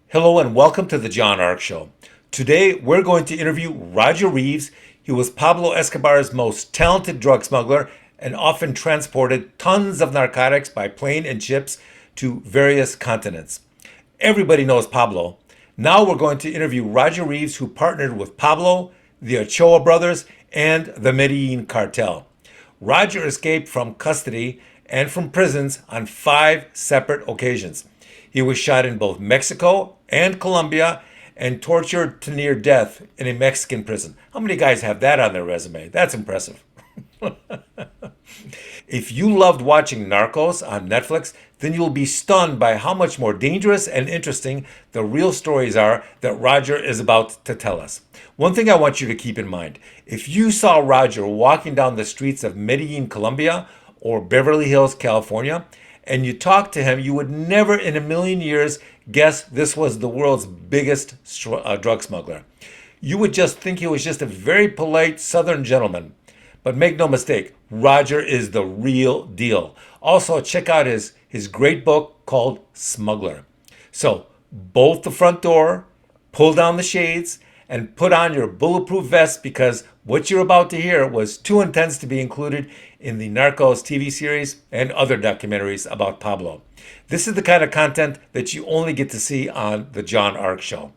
Hello and welcome to the John Ark Show. Today we're going to interview Roger Reaves. He was Pablo Escobar's most talented drug smuggler and often transported tons of narcotics by plane and ships to various continents. Everybody knows Pablo. Now we're going to interview Roger Reaves, who partnered with Pablo, the Ochoa brothers, and the Medellin cartel. Roger escaped from custody and from prisons on 5 separate occasions. He was shot in both Mexico and Colombia and tortured to near death in a Mexican prison. How many guys have that on their resume? That's impressive. If you loved watching Narcos on Netflix, then you'll be stunned by how much more dangerous and interesting the real stories are that Roger is about to tell us. One thing I want you to keep in mind, if you saw Roger walking down the streets of Medellin, Colombia, or Beverly Hills, California, and you talked to him, you would never in a million years guess this was the world's biggest drug smuggler. You would just think he was just a very polite Southern gentleman. But make no mistake, Roger is the real deal. Also, check out his great book called Smuggler. So, bolt the front door, pull down the shades, and put on your bulletproof vest because what you're about to hear was too intense to be included in the Narcos TV series and other documentaries about Pablo. This is the kind of content that you only get to see on The John Ark Show.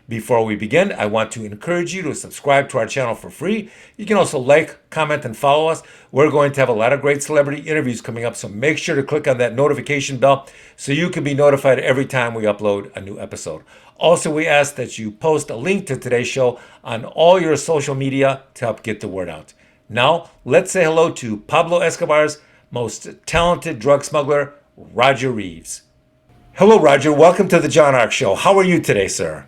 Before we begin, I want to encourage you to subscribe to our channel for free. You can also like, comment, and follow us. We're going to have a lot of great celebrity interviews coming up, so make sure to click on that notification bell so you can be notified every time we upload a new episode. Also, we ask that you post a link to today's show on all your social media to help get the word out. Now, let's say hello to Pablo Escobar's most talented drug smuggler, Roger Reaves. Hello, Roger. Welcome to the John Ark Show. How are you today, sir?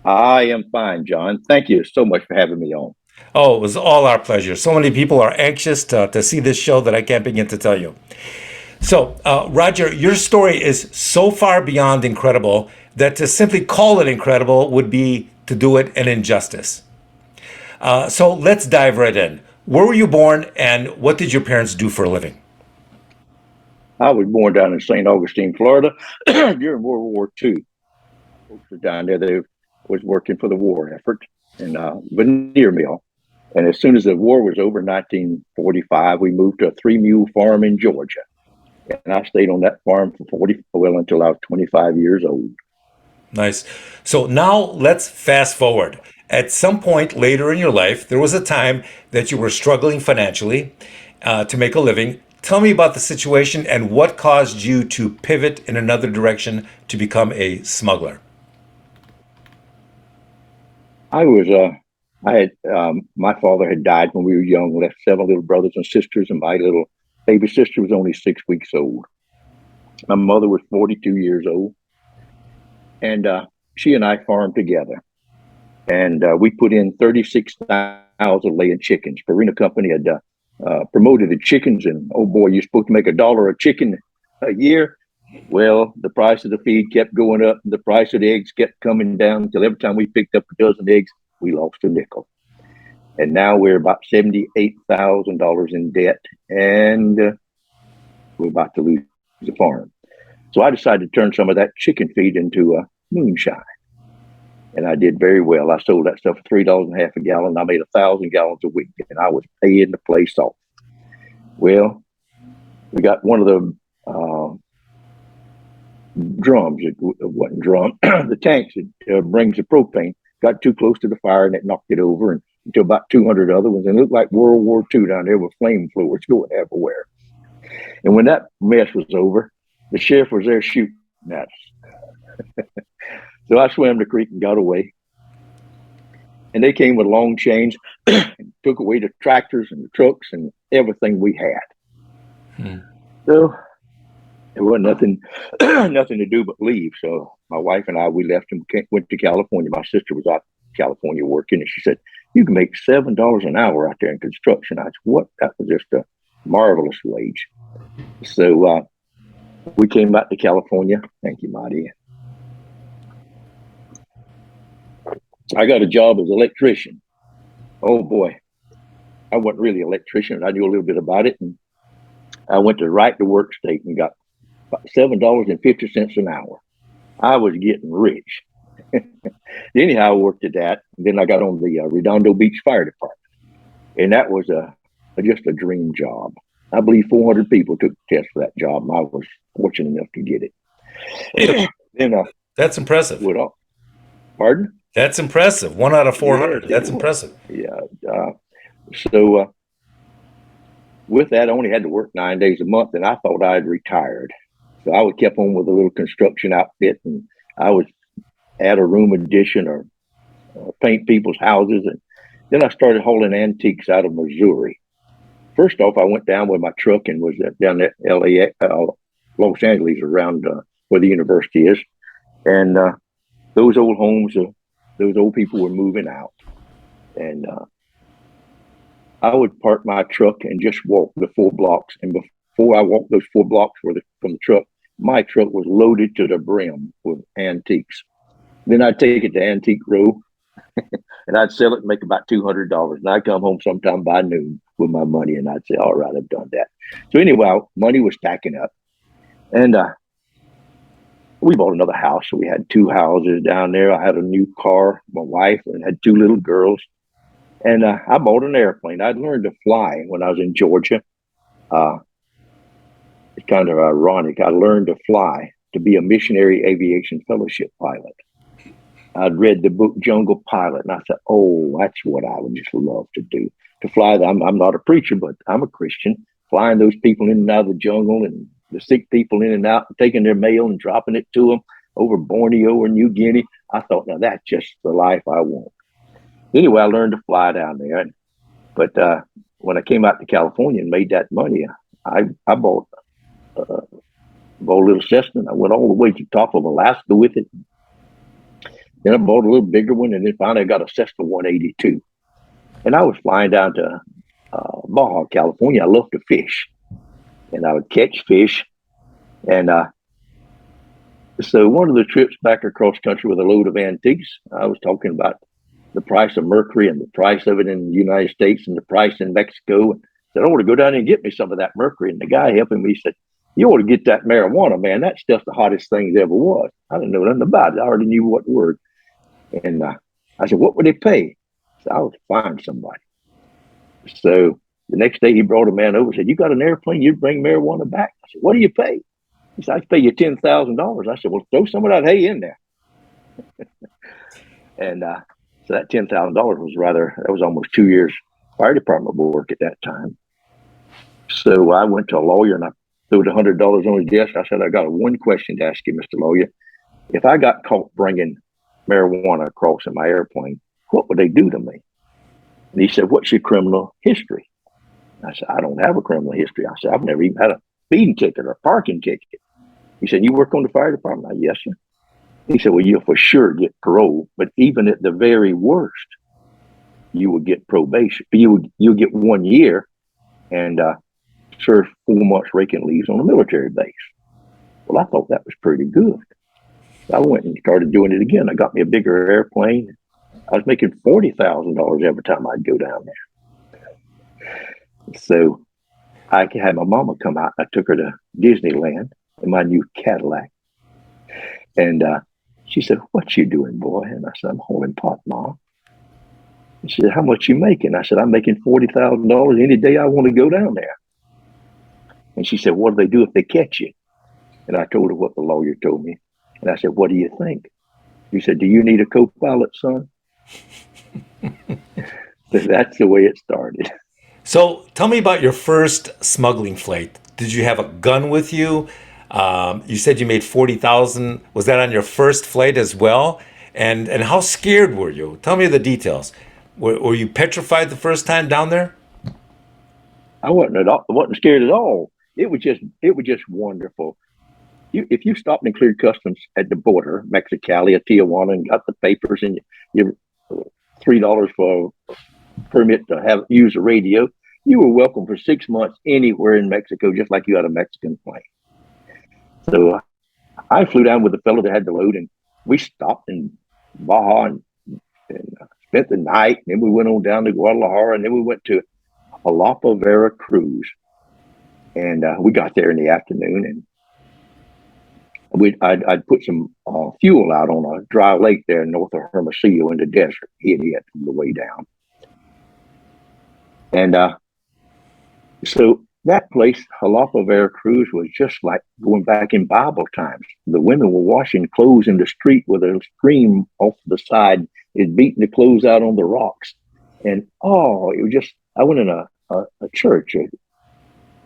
I am fine, John. Thank you so much for having me on. Oh, it was all our pleasure. So many people are anxious to see this show that I can't begin to tell you. So, Roger, your story is so far beyond incredible that to simply call it incredible would be to do it an injustice. So let's dive right in. Where were you born and what did your parents do for a living? I was born down in St. Augustine, Florida, during World War II. Folks were down there. They was working for the war effort in veneer mill. And as soon as the war was over in 1945, we moved to a 3 mule farm in Georgia. And I stayed on that farm for well, until I was 25 years old. Nice. So now let's fast forward. At some point later in your life, there was a time that you were struggling financially to make a living. Tell me about the situation and what caused you to pivot in another direction to become a smuggler. I was, I had, my father had died when we were young, left 7 little brothers and sisters, and my little baby sister was only 6 weeks old. My mother was 42 years old, and she and I farmed together. And we put in 36,000 laying chickens. Purina Company had promoted the chickens, and oh boy, you're supposed to make $1 a chicken a year. Well, the price of the feed kept going up, and the price of the eggs kept coming down until every time we picked up a dozen eggs, we lost a nickel. And now we're about $78,000 in debt, and we're about to lose the farm. So I decided to turn some of that chicken feed into moonshine. And I did very well. I sold that stuff for $3.50 a gallon. I made 1,000 gallons a week, and I was paying the place off. Well, we got one of the drums. It wasn't drum. The tanks that brings the propane got too close to the fire, and it knocked it over, and to about 200 other ones. And it looked like World War II down there with flame throwers going everywhere. And when that mess was over, the sheriff was there shooting at us. So I swam the creek and got away. And they came with long chains and took away the tractors and the trucks and everything we had. So there wasn't nothing, nothing to do but leave. So my wife and I, we left and went to California. My sister was out in California working, and she said, "You can make $7 an hour out there in construction." I said, "What?" That was just a marvelous wage. So we came out to California. Thank you, Marty. I got a job as an electrician. Oh boy, I wasn't really an electrician. I knew a little bit about it, and I went to right to work state and got $7.50 an hour. I was getting rich. Anyhow, I worked at that. And then I got on the Redondo Beach Fire Department, and that was just a dream job. I believe 400 people took the test for that job, and I was fortunate enough to get Hey, it. then, that's impressive. what else? Pardon? That's impressive. 1 out of 400. Yes, it That's was. impressive. Yeah. So with that, I only had to work 9 days a month, and I thought I had retired. So I would kept on with a little construction outfit, and I would add a room addition or paint people's houses. And then I started hauling antiques out of Missouri. First off, I went down with my truck and was down at LA, Los Angeles, around where the university is. And those old homes, those old people were moving out. And I would park my truck and just walk the 4 blocks. And before I walked those 4 blocks from the truck, my truck was loaded to the brim with antiques. Then I'd take it to Antique Row and I'd sell it and make about $200. And I'd come home sometime by noon with my money, and I'd say, "All right, I've done that." So anyway, money was stacking up, and we bought another house. So we had 2 houses down there. I had a new car, my wife, and had 2 little girls. And I bought an airplane. I'd learned to fly when I was in Georgia. Uh, it's kind of ironic. I learned to fly to be a missionary aviation fellowship pilot. I'd read the book Jungle Pilot, and I thought, "Oh, that's what I would just love to do. To fly. I'm not a preacher, but I'm a Christian. Flying those people in and out of the jungle and the sick people in and out, and taking their mail and dropping it to them over Borneo or New Guinea." I thought, now that's just the life I want. Anyway, I learned to fly down there. But when I came out to California and made that money, I bought a little Cessna. I went all the way to the top of Alaska with it. Then I bought a little bigger one, and then finally I got a Cessna 182. And I was flying down to Baja, California. I love to fish, and I would catch fish. And so one of the trips back across country with a load of antiques, I was talking about the price of mercury and the price of it in the United States and the price in Mexico. And said, "I want to go down there and get me some of that mercury." And the guy helping me said, "You ought to get that marijuana, man. That stuff's the hottest thing that ever was." I didn't know nothing about it. I already knew what word. And I said, "What would they pay?" So I would find somebody. So the next day he brought a man over and said, "You got an airplane, you'd bring marijuana back?" I said, "What do you pay?" He said, "I pay you $10,000. I said, "Well, throw some of that hay in there." And so that $10,000 that was almost 2 years fire department work at that time. So I went to a lawyer and I threw $100 on his desk. I said, "I got one question to ask you, Mr. Lawyer. If I got caught bringing marijuana across in my airplane, what would they do to me?" And he said, "What's your criminal history?" I said, "I don't have a criminal history." I said, "I've never even had a speeding ticket or a parking ticket." He said, "You work on the fire department?" I said, "Yes, sir." He said, "Well, you'll for sure get parole, but even at the very worst, you will get probation. You'll get 1 year and serve 4 months raking leaves on a military base." Well, I thought that was pretty good. I went and started doing it again. I got me a bigger airplane. I was making $40,000 every time I'd go down there. So I had my mama come out. I took her to Disneyland in my new Cadillac. And she said, "What you doing, boy?" And I said, "I'm hauling pot, Mom." And she said, "How much you making?" I said, "I'm making $40,000 any day I want to go down there." And she said, "What do they do if they catch you?" And I told her what the lawyer told me. And I said, "What do you think?" He said, "Do you need a co-pilot, son?" So that's the way it started. So tell me about your first smuggling flight. Did you have a gun with you? You said you made 40,000. Was that on your first flight as well? And how scared were you? Tell me the details. Were you petrified the first time down there? I wasn't scared at all. It was just wonderful. If you stopped and cleared customs at the border, Mexicali or Tijuana, and got the papers and you $3 for a permit to use a radio, you were welcome for 6 months anywhere in Mexico, just like you had a Mexican plane. So I flew down with the fellow that had the load, and we stopped in Baja and spent the night. And then we went on down to Guadalajara, and then we went to Jalapa, Veracruz. And we got there in the afternoon, and I'd put some fuel out on a dry lake there north of Hermosillo in the desert. Hit it on the way down. And so that place, Jalapa, Veracruz, was just like going back in Bible times. The women were washing clothes in the street with a stream off the side. It beating the clothes out on the rocks. And it was just, I went in a church.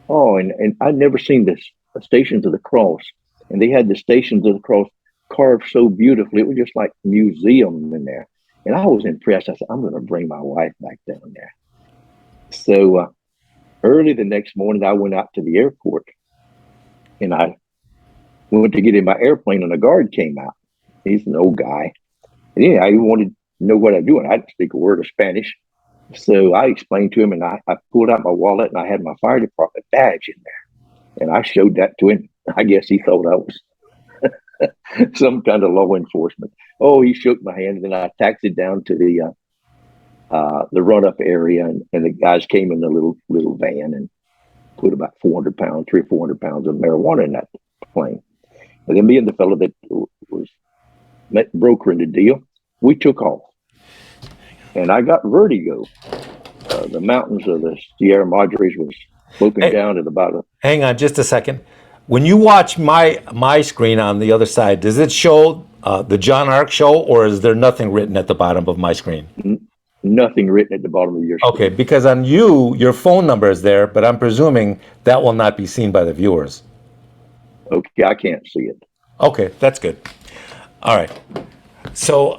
And I'd never seen this Stations of the Cross. And they had the Stations of the Cross carved so beautifully. It was just like a museum in there. And I was impressed. I said, I'm going to bring my wife back down there. So early the next morning, I went out to the airport. And I went to get in my airplane, and a guard came out. He's an old guy. And yeah, he wanted to know what I'm doing. I didn't speak a word of Spanish. So I explained to him, and I pulled out my wallet, and I had my fire department badge in there. And I showed that to him. I guess he thought I was some kind of law enforcement. Oh, he shook my hand, and then I taxied down to the run-up area, and the guys came in the little van and put about 300 or 400 pounds of marijuana in that plane. And then me and the fellow that was brokering the deal, we took off. And I got vertigo. The mountains of the Sierra Madres was sloping down at about a... Hang on just a second. When you watch my screen on the other side, does it show the John Ark show, or is there nothing written at the bottom of my screen? Nothing written at the bottom of your screen. Okay, because on your phone number is there, but I'm presuming that will not be seen by the viewers. Okay, I can't see it. Okay, that's good. All right. So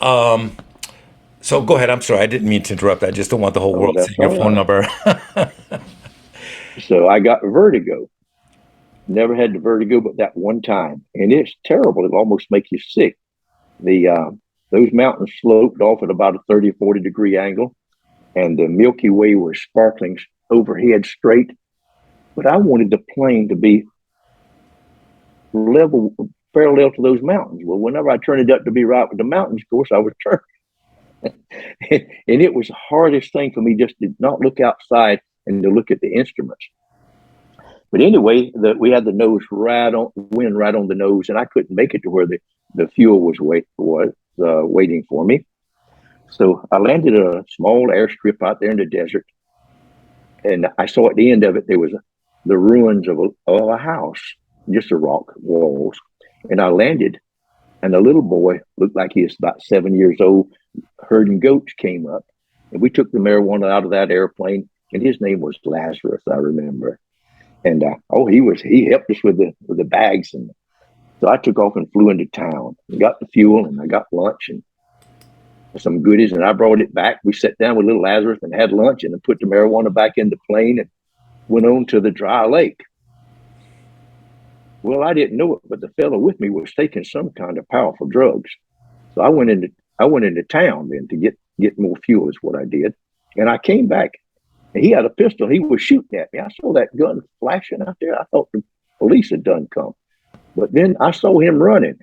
go ahead. I'm sorry. I didn't mean to interrupt. I just don't want the whole world seeing your phone number. So I got vertigo. Never had the vertigo but that one time. And it's terrible. It almost makes you sick. Those mountains sloped off at about a 30 or 40 degree angle. And the Milky Way was sparkling overhead straight. But I wanted the plane to be parallel to those mountains. Well, whenever I turned it up to be right with the mountains, of course, I would turn. And it was the hardest thing for me just to not look outside and to look at the instruments. But anyway, we had the wind right on the nose, and I couldn't make it to where the fuel was waiting for me. So I landed at a small airstrip out there in the desert, and I saw at the end of it there was the ruins of a house, just a rock walls. And I landed, and a little boy looked like he was about 7 years old, herding goats, came up, and we took the marijuana out of that airplane, and his name was Lazarus, I remember. And he helped us with the bags, and so I took off and flew into town. I got the fuel, and I got lunch and some goodies, and I brought it back. We sat down with little Lazarus and had lunch, and then put the marijuana back in the plane and went on to the dry lake. Well, I didn't know it, but the fellow with me was taking some kind of powerful drugs. So I went into town then to get more fuel is what I did. And I came back, and he had a pistol. He was shooting at me. I saw that gun flashing out there. I thought the police had done come. But then I saw him running.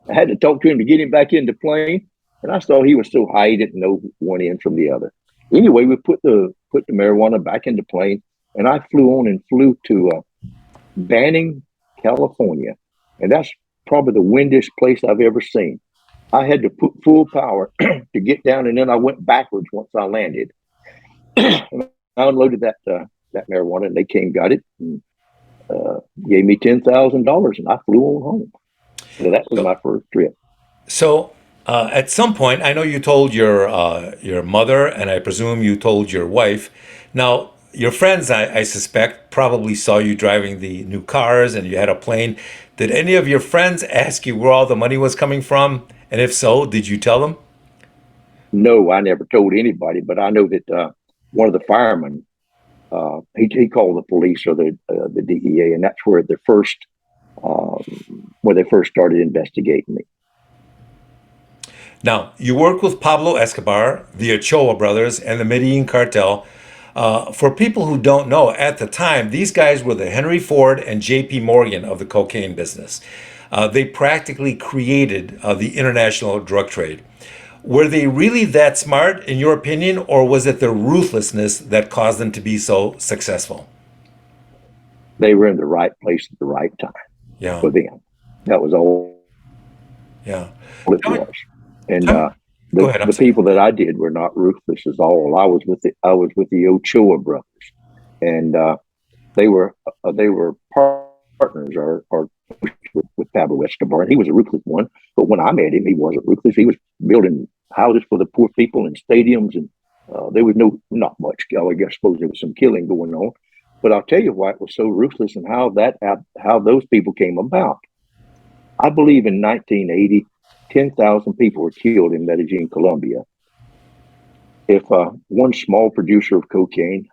I had to talk to him to get him back in the plane. And I saw he was so high he didn't know one end from the other. Anyway, we put the marijuana back in the plane, and I flew to Banning, California. And that's probably the windiest place I've ever seen. I had to put full power to get down, and then I went backwards once I landed. And I unloaded that marijuana, and they came, got it, and gave me $10,000, and I flew on home. So that was my first trip. So at some point, I know you told your mother, and I presume you told your wife. Now, your friends, I suspect, probably saw you driving the new cars, and you had a plane. Did any of your friends ask you where all the money was coming from? And if so, did you tell them? No, I never told anybody, but I know that one of the firemen, he called the police or the DEA, and that's where they first started investigating me. Now, you work with Pablo Escobar, the Ochoa brothers, and the Medellin cartel. For people who don't know, at the time, these guys were the Henry Ford and J.P. Morgan of the cocaine business. They practically created the international drug trade. Were they really that smart, in your opinion, or was it their ruthlessness that caused them to be so successful? They were in the right place at the right time. Yeah. for them. That was all Yeah. it Tell me, was. And tell me, go ahead. I'm the sorry. people that I did were not ruthless at all. I was with the Ochoa brothers, and they were partners or with Pablo Escobar, and he was a ruthless one. But when I met him, he wasn't ruthless. He was building houses for the poor people and stadiums, and there was not much. I guess suppose there was some killing going on. But I'll tell you why it was so ruthless and how those people came about. I believe in 1980, 10,000 people were killed in Medellin, Colombia. If one small producer of cocaine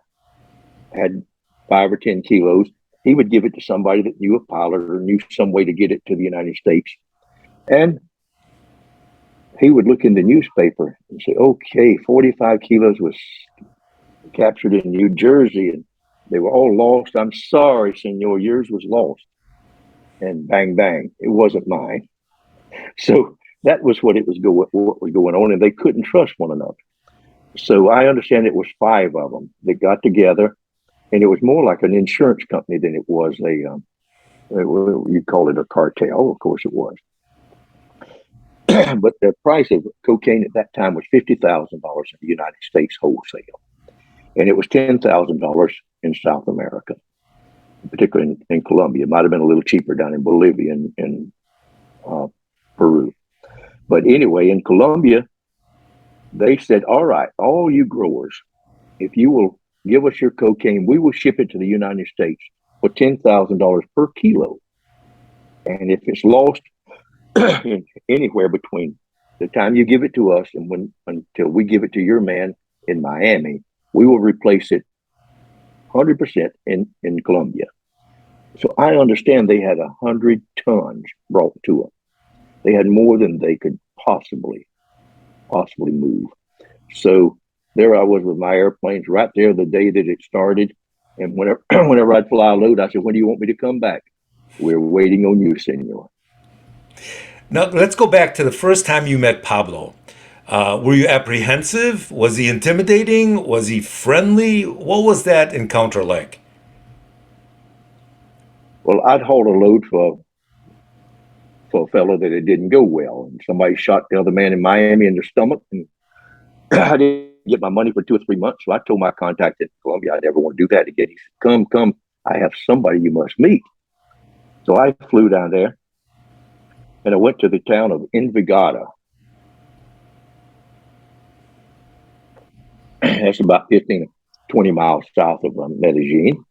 had 5 or 10 kilos, he would give it to somebody that knew a pilot or knew some way to get it to the United States. And he would look in the newspaper and say, okay, 45 kilos was captured in New Jersey and they were all lost. I'm sorry, senor, yours was lost. And bang, bang, it wasn't mine. So that was what was going on, and they couldn't trust one another. So I understand it was 5 of them that got together, and it was more like an insurance company than it was you call it a cartel. Of course it was. But the price of cocaine at that time was $50,000 in the United States wholesale, and it was $10,000 in South America, particularly in Colombia. It might have been a little cheaper down in Bolivia and Peru. But anyway, in Colombia, they said, all right, all you growers, if you will give us your cocaine, we will ship it to the United States for $10,000 per kilo. And if it's lost anywhere between the time you give it to us and until we give it to your man in Miami, we will replace it 100% in Colombia. So I understand they had 100 tons brought to them. They had more than they could possibly move. So there I was with my airplanes right there the day that it started. And whenever I'd fly a load, I said, when do you want me to come back? We're waiting on you, senor. Now, let's go back to the first time you met Pablo. Were you apprehensive? Was he intimidating? Was he friendly? What was that encounter like? Well, I'd hauled a load for a fellow that it didn't go well. And somebody shot the other man in Miami in the stomach. And I didn't get my money for 2 or 3 months. So I told my contact in Colombia I never want to do that again. He said, come, I have somebody you must meet. So I flew down there and I went to the town of Envigado. That's about 15, 20 miles south of Medellin.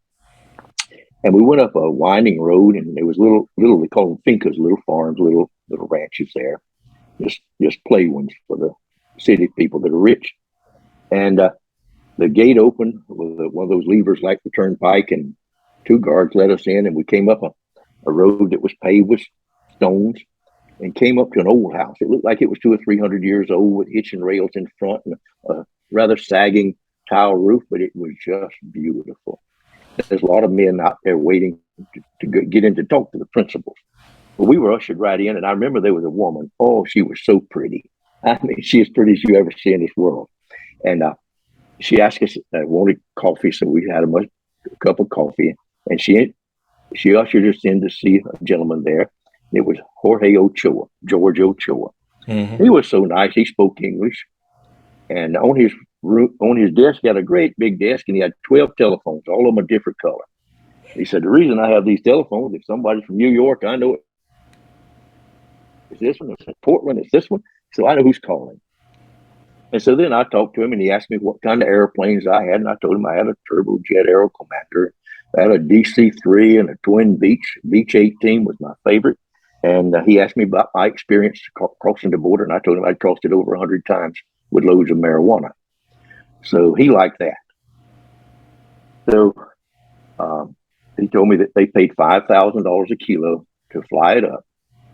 And we went up a winding road, and there was little we call them fincas, little farms, little ranches there, just play ones for the city people that are rich. And the gate opened with one of those levers like the turnpike, and 2 guards let us in, and we came up a road that was paved with stones, and came up to an old house. It looked like it was 200 or 300 years old with hitching rails in front and a rather sagging tile roof, but it was just beautiful. There's a lot of men out there waiting to get in to talk to the principals. But we were ushered right in, and I remember there was a woman. Oh, she was so pretty. I mean, she as pretty as you ever see in this world. And she asked us, wanted coffee, so we had a cup of coffee. And she ushered us in to see a gentleman there. It was Jorge Ochoa, George Ochoa. Mm-hmm. He was so nice. He spoke English. And on his desk, he had a great big desk, and he had 12 telephones, all of them a different color. He said, the reason I have these telephones, if somebody's from New York, I know it's this one, it's Portland, it's this one, so I know who's calling. And so then I talked to him, and he asked me what kind of airplanes I had, and I told him I had a turbojet Aero Commander. I had a DC-3 and a twin Beech. Beech 18 was my favorite. And he asked me about my experience crossing the border, and I told him I'd crossed it over 100 times with loads of marijuana. So he liked that. So he told me that they paid $5,000 a kilo to fly it up,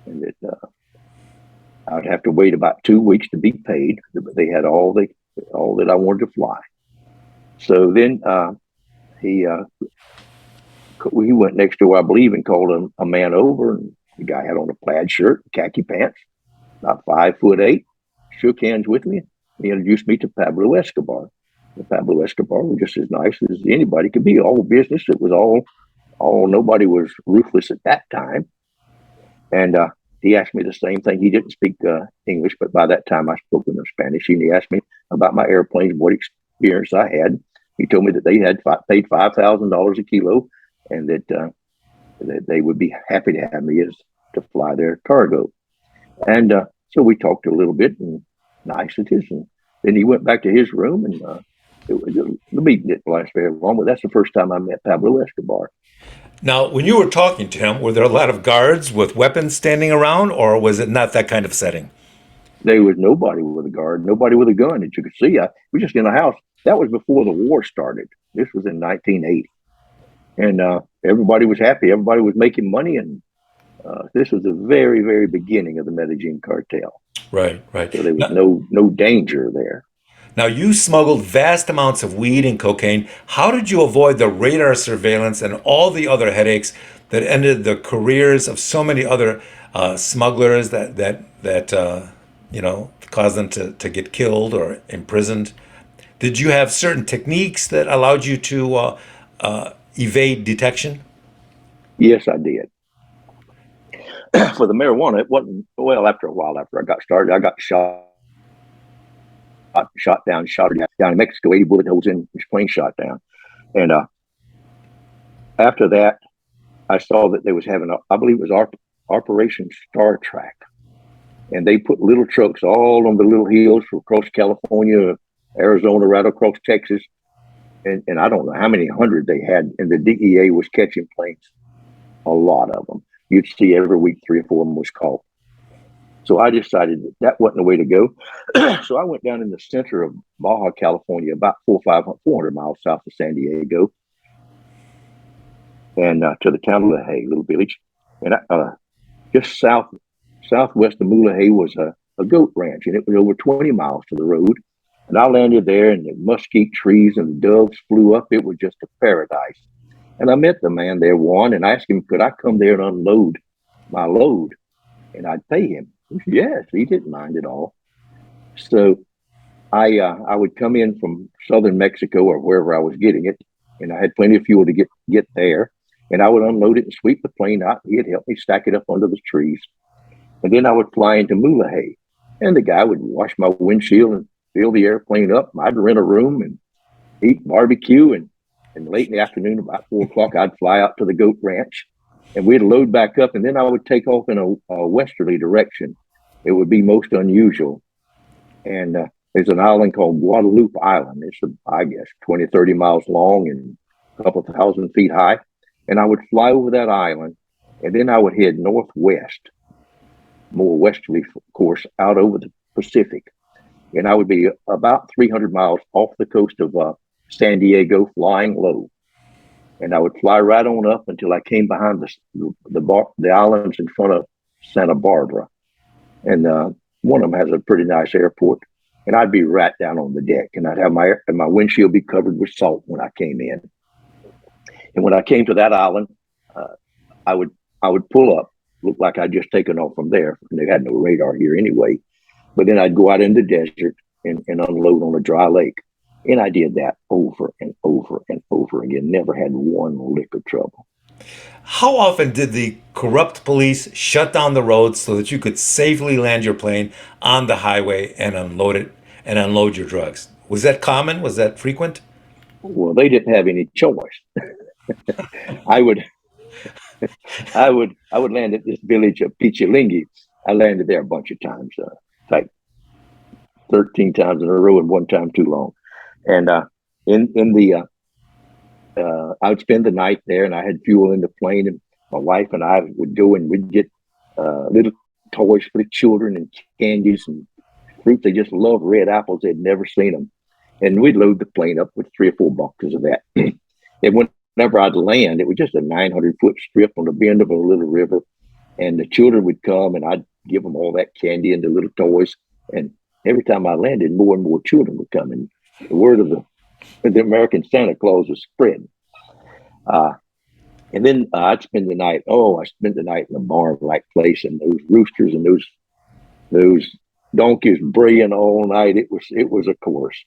and that I'd have to wait about 2 weeks to be paid. But they had all that I wanted to fly. So then he went next door, I believe, and called a man over, and the guy had on a plaid shirt, khaki pants, about 5'8", shook hands with me. He introduced me to Pablo Escobar. And Pablo Escobar was just as nice as anybody could be. All business. It was all nobody was ruthless at that time. And he asked me the same thing. He didn't speak English, but by that time I spoke enough Spanish. And he asked me about my airplanes, what experience I had. He told me that they had paid $5,000 a kilo, and that they would be happy to have me as to fly their cargo. And so we talked a little bit, and nice it is. And then he went back to his room, and the meeting didn't last very long. But that's the first time I met Pablo Escobar. Now, when you were talking to him, were there a lot of guards with weapons standing around, or was it not that kind of setting? There was nobody with a guard, nobody with a gun that you could see. We were just in a house. That was before the war started. This was in 1980. And everybody was happy. Everybody was making money. And this was the very, very beginning of the Medellin cartel. Right, right. So there was no danger there. Now, you smuggled vast amounts of weed and cocaine. How did you avoid the radar surveillance and all the other headaches that ended the careers of so many other smugglers that caused them to get killed or imprisoned? Did you have certain techniques that allowed you to evade detection? Yes, I did. For the marijuana, it wasn't, well, after a while, after I got started, I got shot down in Mexico, 80 bullet holes in his plane shot down. And after that, I saw that they was having, I believe it was Operation Star Track. And they put little trucks all on the little hills from across California, Arizona, right across Texas. And I don't know how many hundred they had. And the DEA was catching planes, a lot of them. You'd see every week 3 or 4 of them was caught. So I decided that wasn't the way to go. So I went down in the center of Baja, California, about 400 miles south of San Diego, and to the town of Lahey, little village. And just southwest of Mulahey was a goat ranch, and it was over 20 miles to the road. And I landed there, and the mesquite trees and the doves flew up. It was just a paradise. And I met the man there, Juan, and asked him, could I come there and unload my load? And I'd pay him. He said, yes, he didn't mind at all. So I would come in from southern Mexico or wherever I was getting it, and I had plenty of fuel to get there. And I would unload it and sweep the plane out. He'd help me stack it up under the trees. And then I would fly into Mulahey, and the guy would wash my windshield and fill the airplane up. I'd rent a room and eat barbecue. And late in the afternoon, about 4 o'clock, I'd fly out to the goat ranch, and we'd load back up. And then I would take off in a westerly direction. It would be most unusual. And there's an island called Guadalupe Island. It's, I guess, 20, 30 miles long and a couple of 1,000 feet high. And I would fly over that island, and then I would head northwest, more westerly, of course, out over the Pacific. And I would be about 300 miles off the coast of San Diego, flying low. And I would fly right on up until I came behind the islands in front of Santa Barbara. And one of them has a pretty nice airport. And I'd be right down on the deck, and I'd have my windshield be covered with salt when I came in. And when I came to that island, I would pull up, look like I'd just taken off from there. And they had no radar here anyway. But then I'd go out in the desert and unload on a dry lake. And I did that over and over and over again. Never had one lick of trouble. How often did the corrupt police shut down the roads so that you could safely land your plane on the highway and unload it and unload your drugs? Was that common? Was that frequent? Well, they didn't have any choice. I would land at this village of Pichilingi. I landed there a bunch of times, like 13 times in a row and one time too long. And I would spend the night there, and I had fuel in the plane, and my wife and I would go and we'd get little toys for the children and candies and fruit. They just love red apples. They'd never seen them. And we'd load the plane up with 3 or 4 boxes of that. And whenever I'd land, it was just a 900-foot strip on the bend of a little river. And the children would come, and I'd give them all that candy and the little toys. And every time I landed, more and more children would come. And the word of the American Santa Claus was spreading. And then I'd spend the night. I spent the night in a barn-like place, and those roosters and those donkeys braying all night. It was a course.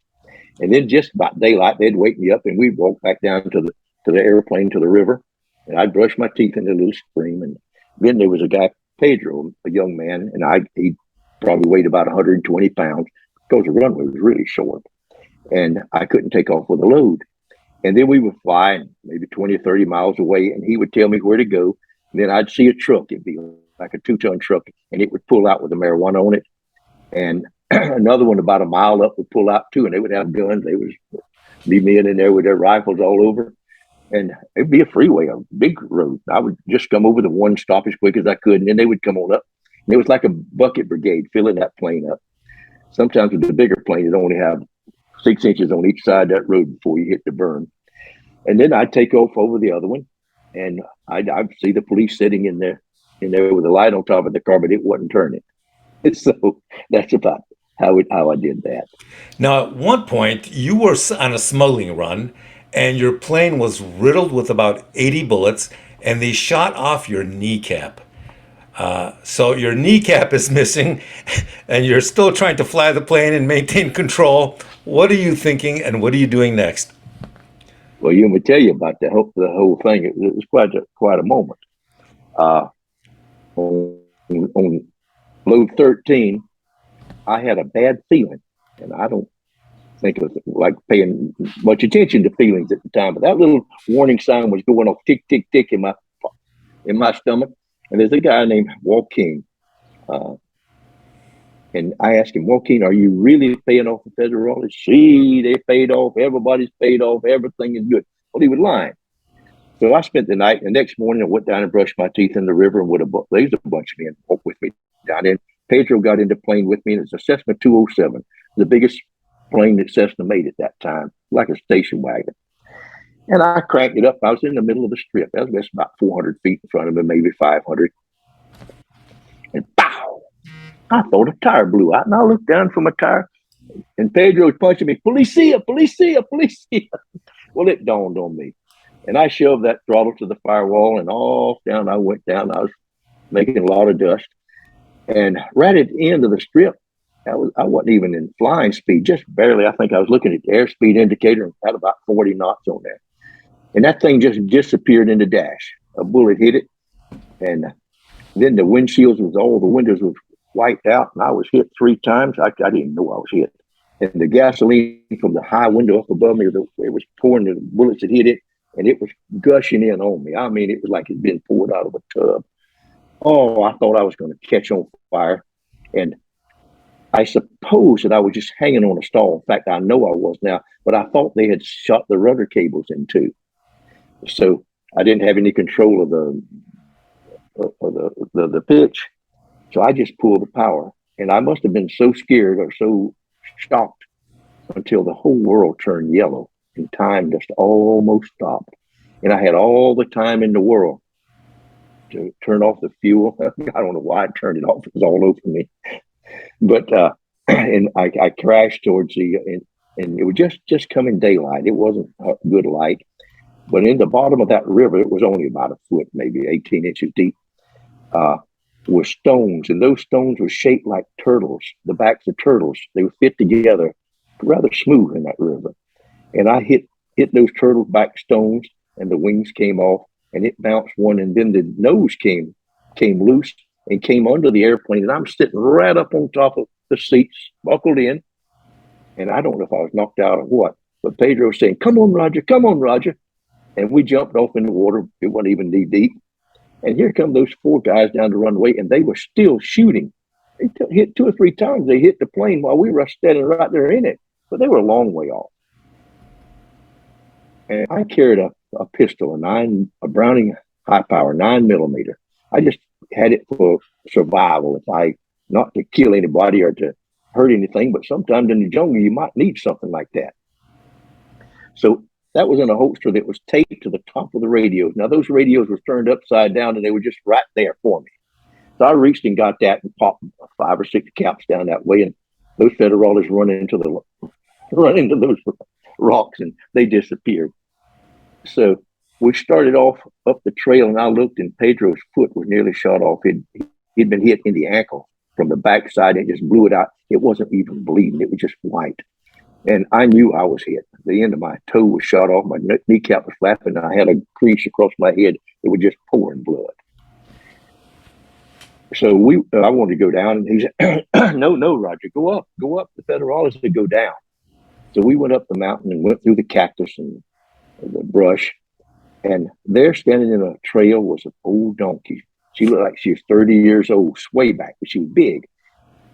And then just about daylight, they'd wake me up, and we'd walk back down to the airplane, to the river, and I'd brush my teeth in the little stream. And then there was a guy Pedro, a young man, and he probably weighed about 120 pounds because the runway was really short. And I couldn't take off with a load. And then we would fly maybe 20 or 30 miles away, and he would tell me where to go. And then I'd see a truck. It'd be like a 2-ton truck, and it would pull out with the marijuana on it. And another one about a mile up would pull out too, and they would have guns. They would be men in there with their rifles all over. And it'd be a freeway, a big road. I would just come over the one stop as quick as I could, and then they would come on up. And it was like a bucket brigade filling that plane up. Sometimes with the bigger plane, it'd only have 6 inches on each side of that road before you hit the berm. And then I'd take off over the other one, and I'd see the police sitting in there with a light on top of the car, but it wasn't turning. So that's about how I did that. Now, at one point, you were on a smuggling run, and your plane was riddled with about 80 bullets, and they shot off your kneecap. So your kneecap is missing, and you're still trying to fly the plane and maintain control. What are you thinking, and what are you doing next? Well, you want me to tell you about the whole thing? It was quite a moment. On load 13, I had a bad feeling, and I don't think it was like paying much attention to feelings at the time, but that little warning sign was going off tick, tick, tick in my stomach. And there's a guy named Joaquin. And I asked him, Joaquin, are you really paying off the federal royalties? See, they paid off. Everybody's paid off. Everything is good. Well, he was lying. So I spent the night. The next morning, I went down and brushed my teeth in the river. And there's a bunch of men walked with me down there. Pedro got into plane with me, and it's a Cessna 207, the biggest plane that Cessna made at that time, like a station wagon. And I cranked it up. I was in the middle of the strip. That was about 400 feet in front of me, maybe 500. And pow! I thought a tire blew out. And I looked down from a tire, and Pedro was punching me, Policia, Policia, Policia. Well, it dawned on me. And I shoved that throttle to the firewall, and off down I went down. I was making a lot of dust. And right at the end of the strip, I wasn't even in flying speed, just barely. I think I was looking at the airspeed indicator and had about 40 knots on there. And that thing just disappeared in the dash. A bullet hit it. And then the windshields all the windows was wiped out, and I was hit 3 times. I didn't know I was hit. And the gasoline from the high window up above me, it was pouring, the bullets that hit it, and it was gushing in on me. I mean, it was like it'd been poured out of a tub. Oh, I thought I was going to catch on fire. And I suppose that I was just hanging on a stall. In fact, I know I was now, but I thought they had shot the rudder cables in two. So I didn't have any control of the pitch. So I just pulled the power. And I must have been so scared or so shocked until the whole world turned yellow and time just almost stopped. And I had all the time in the world to turn off the fuel. I don't know why I turned it off. It was all over me. But and I crashed towards and it was just coming daylight. It wasn't a good light. But in the bottom of that river, it was only about a foot, maybe 18 inches deep, were stones. And those stones were shaped like turtles, the backs of turtles. They were fit together rather smooth in that river. And I hit those turtle back stones, and the wings came off, and it bounced one, and then the nose came loose and came under the airplane. And I'm sitting right up on top of the seats, buckled in. And I don't know if I was knocked out or what, but Pedro was saying, come on, Roger, come on, Roger. And we jumped off in the water. It wasn't even knee deep. And here come those 4 guys down the runway, and they were still shooting. They hit 2 or 3 times. They hit the plane while we were standing right there in it, but they were a long way off. And I carried a pistol, a Browning high power, 9mm. I just had it for survival, not to kill anybody or to hurt anything, but sometimes in the jungle, you might need something like that. So that was in a holster that was taped to the top of the radios. Now, those radios were turned upside down, and they were just right there for me. So I reached and got that and popped 5 or 6 caps down that way, and those federales run into those rocks, and they disappeared. So we started off up the trail, and I looked, and Pedro's foot was nearly shot off. He'd been hit in the ankle from the backside, and just blew it out. It wasn't even bleeding. It was just white. And I knew I was hit. The end of my toe was shot off. My kneecap was flapping, and I had a crease across my head. It was just pouring blood. So I wanted to go down, and he said, "No, no, Roger, go up. The Federales said go down." So we went up the mountain and went through the cactus and the brush, and there, standing in a trail, was an old donkey. She looked like she was 30 years old, sway back, but she was big.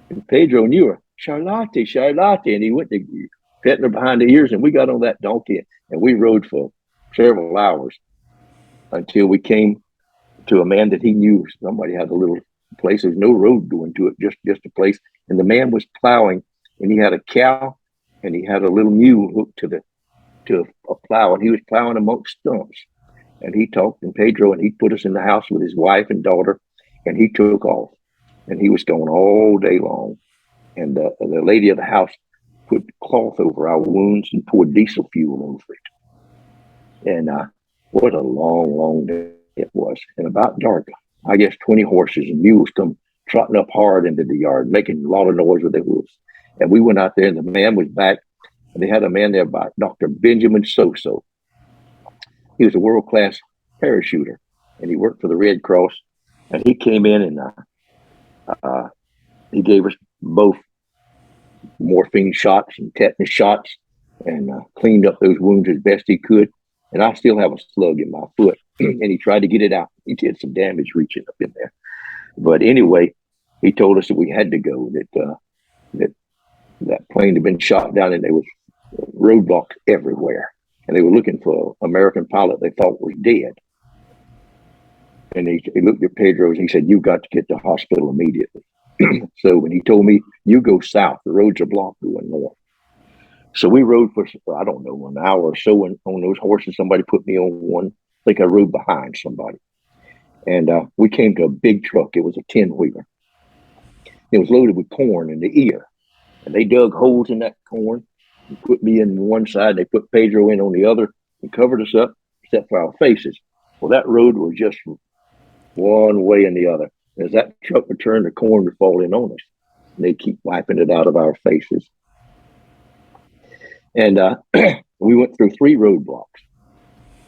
And Pedro knew her, Charlotte, Charlotte, and he went to petting her behind the ears, and we got on that donkey and we rode for several hours until we came to a man that he knew. Somebody had a little place. There's no road going to it, just a place. And the man was plowing, and he had a cow, and he had a little mule hooked to a plow, and he was plowing amongst stumps. And he talked to Pedro, and he put us in the house with his wife and daughter, and he took off, and he was gone all day long. And the lady of the house put cloth over our wounds and poured diesel fuel over it. And what a long, long day it was. And about dark, I guess 20 horses and mules come trotting up hard into the yard, making a lot of noise with their hooves. And we went out there, and the man was back, and they had a man there by Dr. Benjamin Soso. He was a world-class parachuter, and he worked for the Red Cross. And he came in, and he gave us both morphine shots and tetanus shots, and cleaned up those wounds as best he could. And I still have a slug in my foot, and he tried to get it out. He did some damage reaching up in there. But anyway, he told us that we had to go, that plane had been shot down, and there was roadblocks everywhere. And they were looking for an American pilot they thought was dead. And he looked at Pedro and he said, "You've got to get to the hospital immediately." So when he told me, "You go south, the roads are blocked going north." So we rode for, I don't know, an hour or so on those horses. Somebody put me on one. I think I rode behind somebody. And we came to a big truck. It was a 10-wheeler. It was loaded with corn in the ear. And they dug holes in that corn and put me in one side. They put Pedro in on the other and covered us up, except for our faces. Well, that road was just one way and the other. As that truck would turn, the corn would fall in on us. And they'd keep wiping it out of our faces. And we went through 3 roadblocks.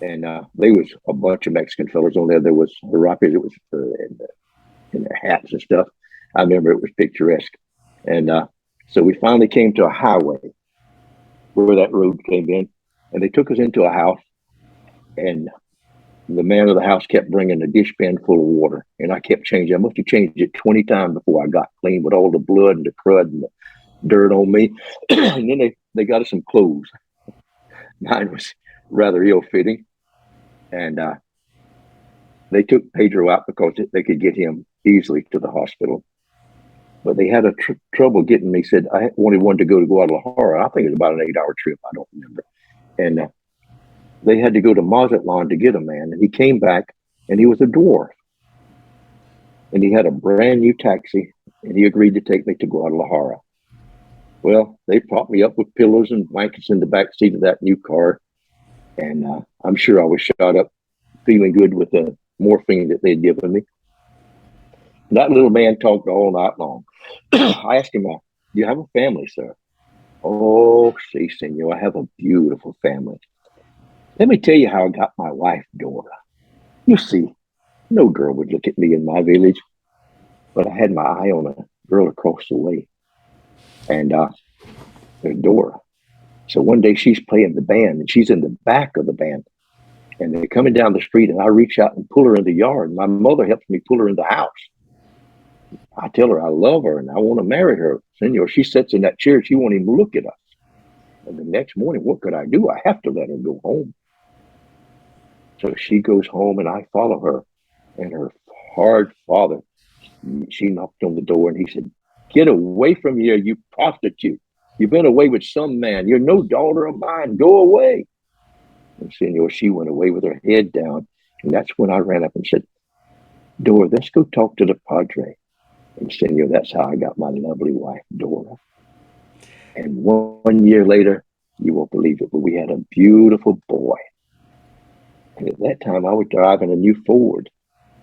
And there was a bunch of Mexican fellas on there. There was the Rockies, it was in their hats and stuff. I remember it was picturesque. And so we finally came to a highway where that road came in. And they took us into a house. And the man of the house kept bringing a dishpan full of water. And I kept changing. I must have changed it 20 times before I got clean with all the blood and the crud and the dirt on me. And then they got us some clothes. Mine was rather ill-fitting. And they took Pedro out because they could get him easily to the hospital. But they had a trouble getting me. Said I wanted one to go to Guadalajara. I think it was about an 8-hour trip. I don't remember. And they had to go to Mazatlan to get a man. And he came back, and he was a dwarf. And he had a brand new taxi, and he agreed to take me to Guadalajara. Well, they propped me up with pillows and blankets in the back seat of that new car. And I'm sure I was shot up, feeling good with the morphine that they'd given me. And that little man talked all night long. I asked him, "Do you have a family, sir?" "Oh, si, senor, I have a beautiful family. Let me tell you how I got my wife, Dora. You see, no girl would look at me in my village, but I had my eye on a girl across the way. And there's Dora. So one day she's playing the band, and she's in the back of the band. And they're coming down the street, and I reach out and pull her in the yard. And my mother helps me pull her in the house. I tell her I love her and I want to marry her. Senor, she sits in that chair. She won't even look at us. And the next morning, what could I do? I have to let her go home. So she goes home, and I follow her. And her hard father, she knocked on the door, and he said, "Get away from here, you prostitute. You've been away with some man. You're no daughter of mine. Go away." And Senor, she went away with her head down. And that's when I ran up and said, "Dora, let's go talk to the Padre." And Senor, that's how I got my lovely wife, Dora. And 1 year later, you won't believe it, but we had a beautiful boy. And at that time, I was driving a new Ford,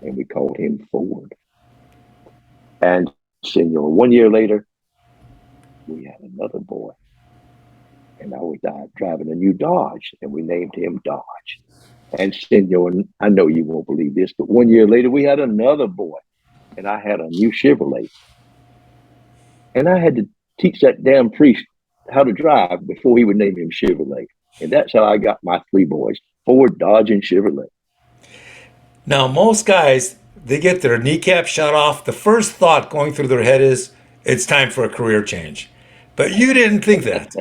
and we called him Ford. And Senor, 1 year later, we had another boy. And I was driving a new Dodge, and we named him Dodge. And Senor, I know you won't believe this, but 1 year later, we had another boy. and I had a new Chevrolet, and I had to teach that damn priest how to drive before he would name him Chevrolet. And that's how I got my three boys, Ford, Dodge, and Chevrolet. Now, most guys, they get their kneecap shot off. The first thought going through their head is, it's time for a career change. But you didn't think that.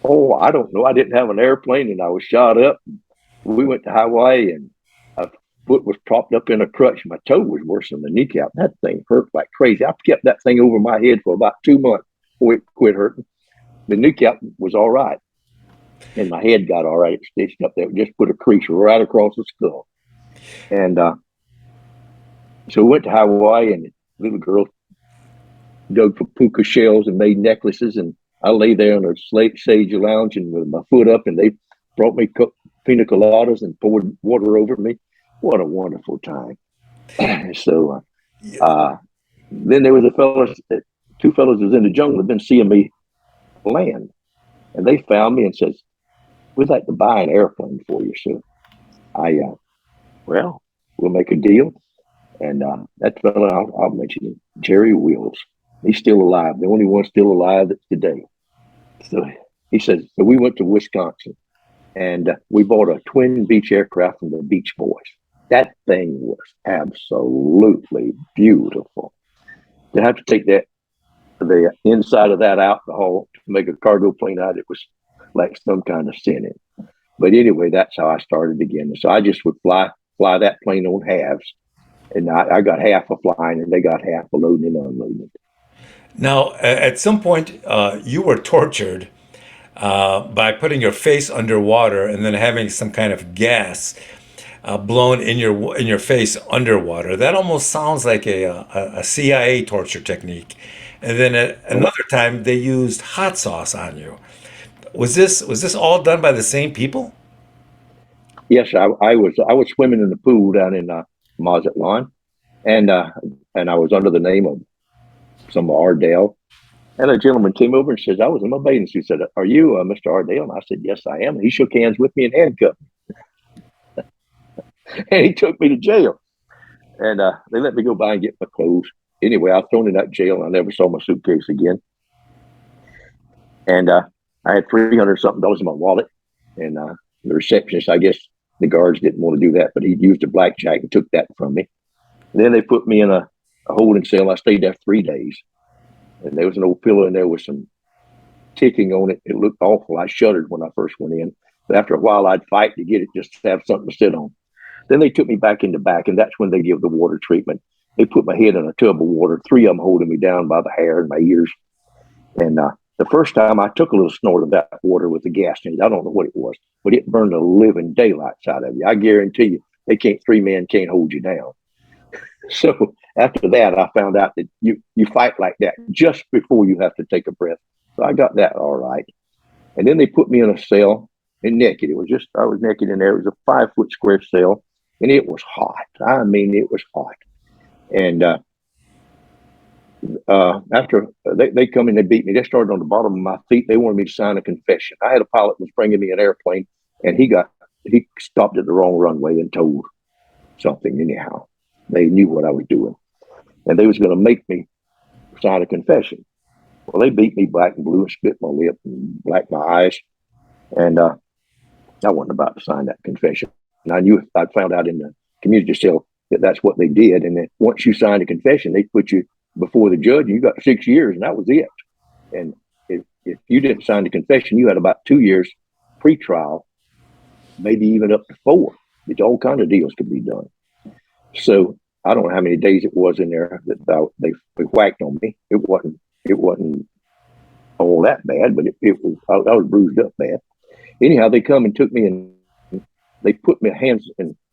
Oh, I don't know. I didn't have an airplane, and I was shot up. We went to Hawaii, and a foot was propped up in a crutch. My toe was worse than the kneecap. That thing hurt like crazy. I kept that thing over my head for about 2 months before it quit hurting. The kneecap was all right, and my head got all right. It stitched up there. Just put a crease right across the skull. And so we went to Hawaii, and the little girl dug for puka shells and made necklaces. And I lay there on a sage lounge and with my foot up, and they brought me pina coladas and poured water over me. What a wonderful time. So then there was two fellows was in the jungle had been seeing me land. And they found me and says, we'd like to buy an airplane for you. So well, we'll make a deal. And that fellow, I'll mention him, Jerry Wheels. He's still alive. The only one still alive today. So he says, so we went to Wisconsin, and we bought a twin Beech aircraft from the Beach Boys. That thing was absolutely beautiful. To have to take the inside of that out the hall to make a cargo plane out, it was like some kind of sin. But anyway, that's how I started again. So I just would fly that plane on halves, and I got half of flying, and they got half of loading and unloading. Now, at some point, you were tortured by putting your face underwater and then having some kind of gas blown in your face underwater. That almost sounds like a CIA torture technique. And then at another time, they used hot sauce on you. Was this all done by the same people? Yes, I was swimming in the pool down in Mazatlan, and I was under the name of some Ardell. And a gentleman came over and says, I was in my bathing suit. He said, are you Mr. Ardell? And I said, yes, I am. And he shook hands with me and handcuffed me. And he took me to jail. And they let me go by and get my clothes. Anyway, I was thrown in that jail, and I never saw my suitcase again. And I had $300 something in my wallet. And the receptionist, I guess the guards didn't want to do that, but he used a blackjack and took that from me. And then they put me in a holding cell. I stayed there 3 days. And there was an old pillow in there with some ticking on it. It looked awful. I shuddered when I first went in. But after a while, I'd fight to get it just to have something to sit on. Then they took me back in the back, and that's when they give the water treatment. They put my head in a tub of water, 3 of them holding me down by the hair and my ears. And the first time I took a little snort of that water with the gas in it. I don't know what it was, but it burned the living daylights out of you. I guarantee you, 3 men can't hold you down. So after that, I found out that you fight like that just before you have to take a breath. So I got that all right. And then they put me in a cell and naked. I was naked in there. It was a 5-foot square cell, and it was hot. I mean, it was hot. And after they come in, they beat me. They started on the bottom of my feet. They wanted me to sign a confession. I had a pilot was bringing me an airplane, and he stopped at the wrong runway and told something anyhow. They knew what I was doing, and they was going to make me sign a confession. Well, they beat me black and blue and spit my lip and blacked my eyes, and I wasn't about to sign that confession. And I found out in the community cell that that's what they did, and that once you signed a confession, they put you before the judge. You got 6 years, and that was it. And if you didn't sign the confession, you had about 2 years pre-trial, maybe even up to 4. It's all kind of deals could be done. So I don't know how many days it was in there that they whacked on me. It wasn't all that bad, but it was. I was bruised up bad. Anyhow, they come and took me, and they put my hands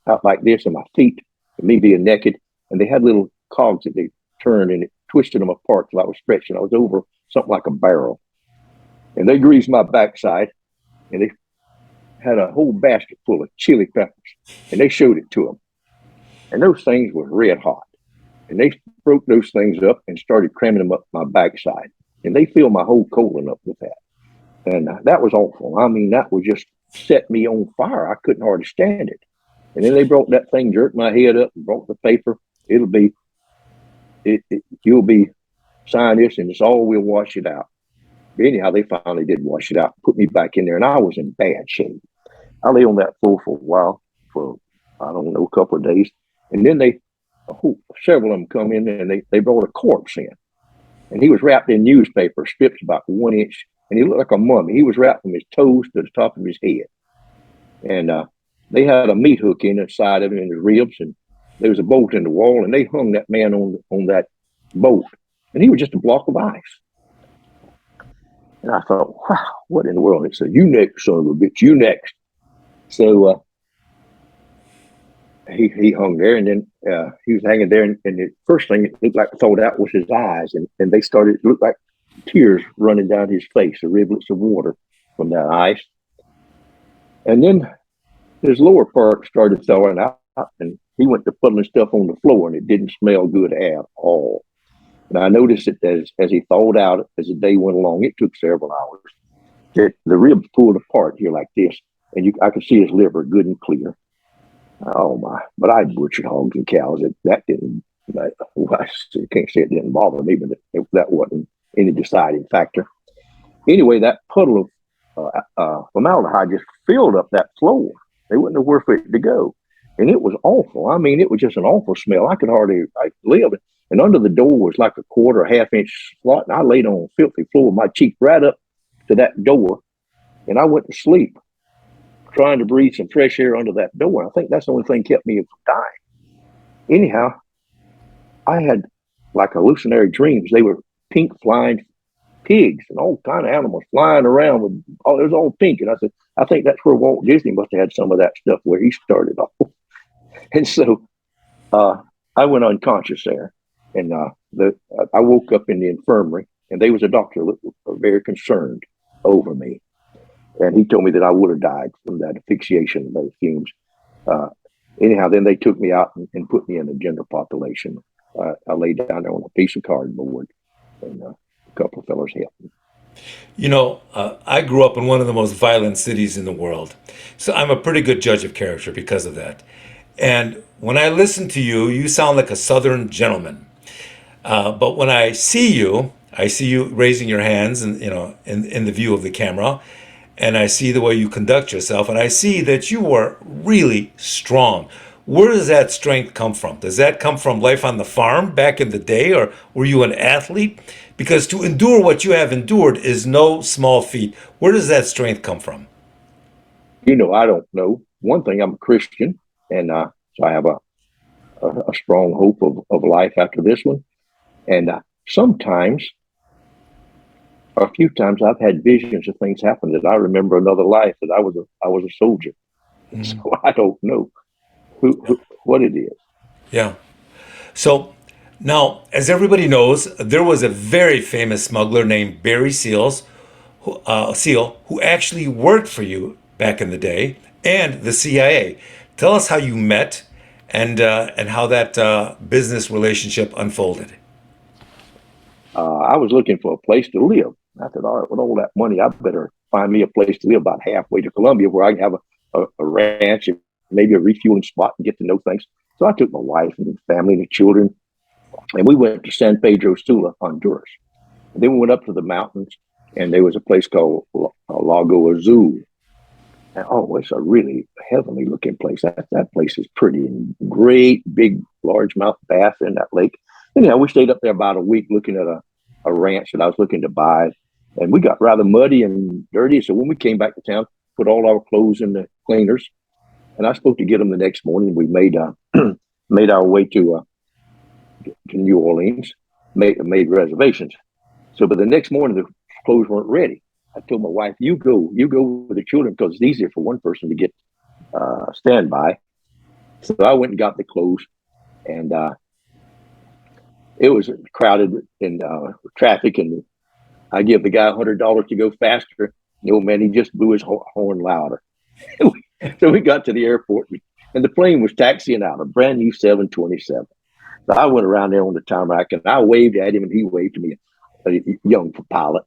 out like this and my feet, and me being naked, and they had little cogs that they turned, and it twisted them apart till I was stretched, and I was over something like a barrel. And they greased my backside, and they had a whole basket full of chili peppers, and they showed it to them. And those things were red hot. And they broke those things up and started cramming them up my backside. And they filled my whole colon up with that. And that was awful. I mean, that would just set me on fire. I couldn't hardly stand it. And then they brought that thing, jerked my head up, and brought the paper. it'll be, you'll be sign this and it's all, we'll wash it out. But anyhow, they finally did wash it out, put me back in there, and I was in bad shape. I lay on that floor for a while, for, I don't know, a couple of days. And then several of them come in and they brought a corpse in. And he was wrapped in newspaper, strips about 1 inch, and he looked like a mummy. He was wrapped from his toes to the top of his head. And they had a meat hook in the side of him in his ribs, and there was a bolt in the wall, and they hung that man on that bolt. And he was just a block of ice. And I thought, wow, what in the world? It said, you next, son of a bitch, you next. So he hung there, and then he was hanging there, and the first thing it looked like thawed out was his eyes, and they started, it looked like tears running down his face, the rivulets of water from that ice. And then his lower part started thawing out, and he went to puddling stuff on the floor, and it didn't smell good at all. And I noticed it as he thawed out, as the day went along. It took several hours. The ribs pulled apart here like this, and I could see his liver good and clear. Oh my! But I butchered hogs and cows. That didn't. I can't say it didn't bother me, but that wasn't any deciding factor. Anyway, that puddle of formaldehyde just filled up that floor. They wouldn't know where for it to go, and it was awful. I mean, it was just an awful smell. I could hardly live. And under the door was like a quarter, half-inch slot, and I laid on a filthy floor with my cheek right up to that door, and I went to sleep, trying to breathe some fresh air under that door. I think that's the only thing kept me from dying. Anyhow, I had like hallucinatory dreams. They were pink flying pigs and all kind of animals flying around with it was all pink. And I said, I think that's where Walt Disney must have had some of that stuff where he started off. And so I went unconscious there. And I woke up in the infirmary, and there was a doctor that was very concerned over me. And he told me that I would have died from that asphyxiation of those fumes. Anyhow, then they took me out and put me in the general population. I laid down there on a piece of cardboard, and a couple of fellows helped me. You know, I grew up in one of the most violent cities in the world. So I'm a pretty good judge of character because of that. And when I listen to you, you sound like a Southern gentleman. But when I see you raising your hands and, in the view of the camera, and I see the way you conduct yourself, and I see that you are really strong. Where does that strength come from? Does that come from life on the farm back in the day, or were you an athlete? Because to endure what you have endured is no small feat. Where does that strength come from? I don't know. One thing, I'm a Christian, and so I have a strong hope of life after this one. And sometimes, a few times, I've had visions of things happen that I remember another life that I was a soldier. Mm-hmm. So I don't know what it is. Yeah. So now, as everybody knows, there was a very famous smuggler named Barry Seal, who actually worked for you back in the day, and the CIA. Tell us how you met and how that business relationship unfolded. I was looking for a place to live. I said, all right, with all that money, I better find me a place to live about halfway to Colombia where I can have a ranch and maybe a refueling spot and get to know things. So I took my wife and family and the children, and we went to San Pedro Sula, Honduras. And then we went up to the mountains, and there was a place called Lago Azul. And, it's a really heavenly looking place. That place is pretty, and great, big, largemouth bass in that lake. Anyhow, we stayed up there about a week looking at a ranch that I was looking to buy. And we got rather muddy and dirty. So when we came back to town, put all our clothes in the cleaners. And I was supposed to get them the next morning. We made our way to New Orleans, made reservations. So but the next morning, the clothes weren't ready. I told my wife, you go with the children because it's easier for one person to get standby. So I went and got the clothes, and it was crowded in traffic, and I give the guy $100 to go faster. The old man, he just blew his horn louder. So we got to the airport, and the plane was taxiing out, a brand new 727. So I went around there on the tarmac, and I waved at him, and he waved to me, a young pilot.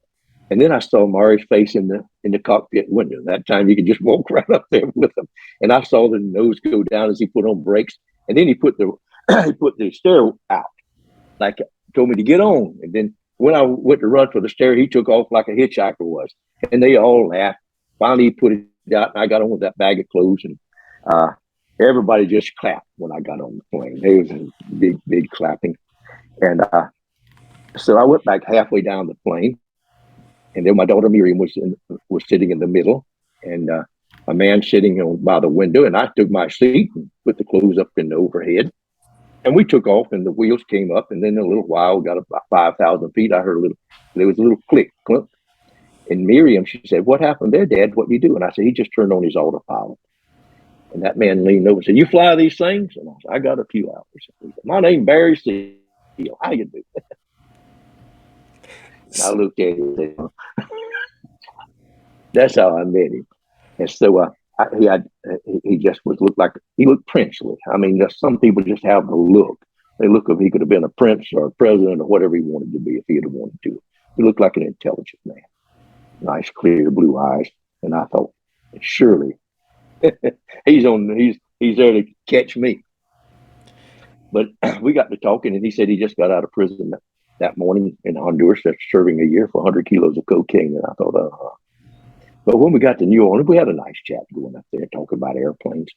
And then I saw Mari's face in the cockpit window. That time you could just walk right up there with him. And I saw the nose go down as he put on brakes. And then he put the he put the stair out, like told me to get on. And then when I went to run for the stair, he took off like a hitchhiker was. And they all laughed. Finally, he put it out, and I got on with that bag of clothes. And everybody just clapped when I got on the plane. There was a big, big clapping. And so I went back halfway down the plane. And then my daughter Miriam was sitting in the middle. And a man sitting by the window. And I took my seat and put the clothes up in the overhead. And we took off, and the wheels came up, and then in a little while, got about 5,000 feet. I heard there was a little click, clunk. And Miriam, she said, "What happened there, Dad? What did you do?" And I said, "He just turned on his autopilot." And that man leaned over and said, "You fly these things?" And I said, "I got a few hours." Said, "My name's Barry Steele. How you do?" And I looked at him and said, that's how I met him. And so he just looked princely. I mean, some people just have the look. They look if he could have been a prince or a president or whatever he wanted to be if he had wanted to. He looked like an intelligent man. Nice, clear blue eyes. And I thought, surely he's there to catch me. But we got to talking, and he said he just got out of prison that morning in Honduras after serving a year for 100 kilos of cocaine. And I thought, But when we got to New Orleans, we had a nice chat going up there talking about airplanes.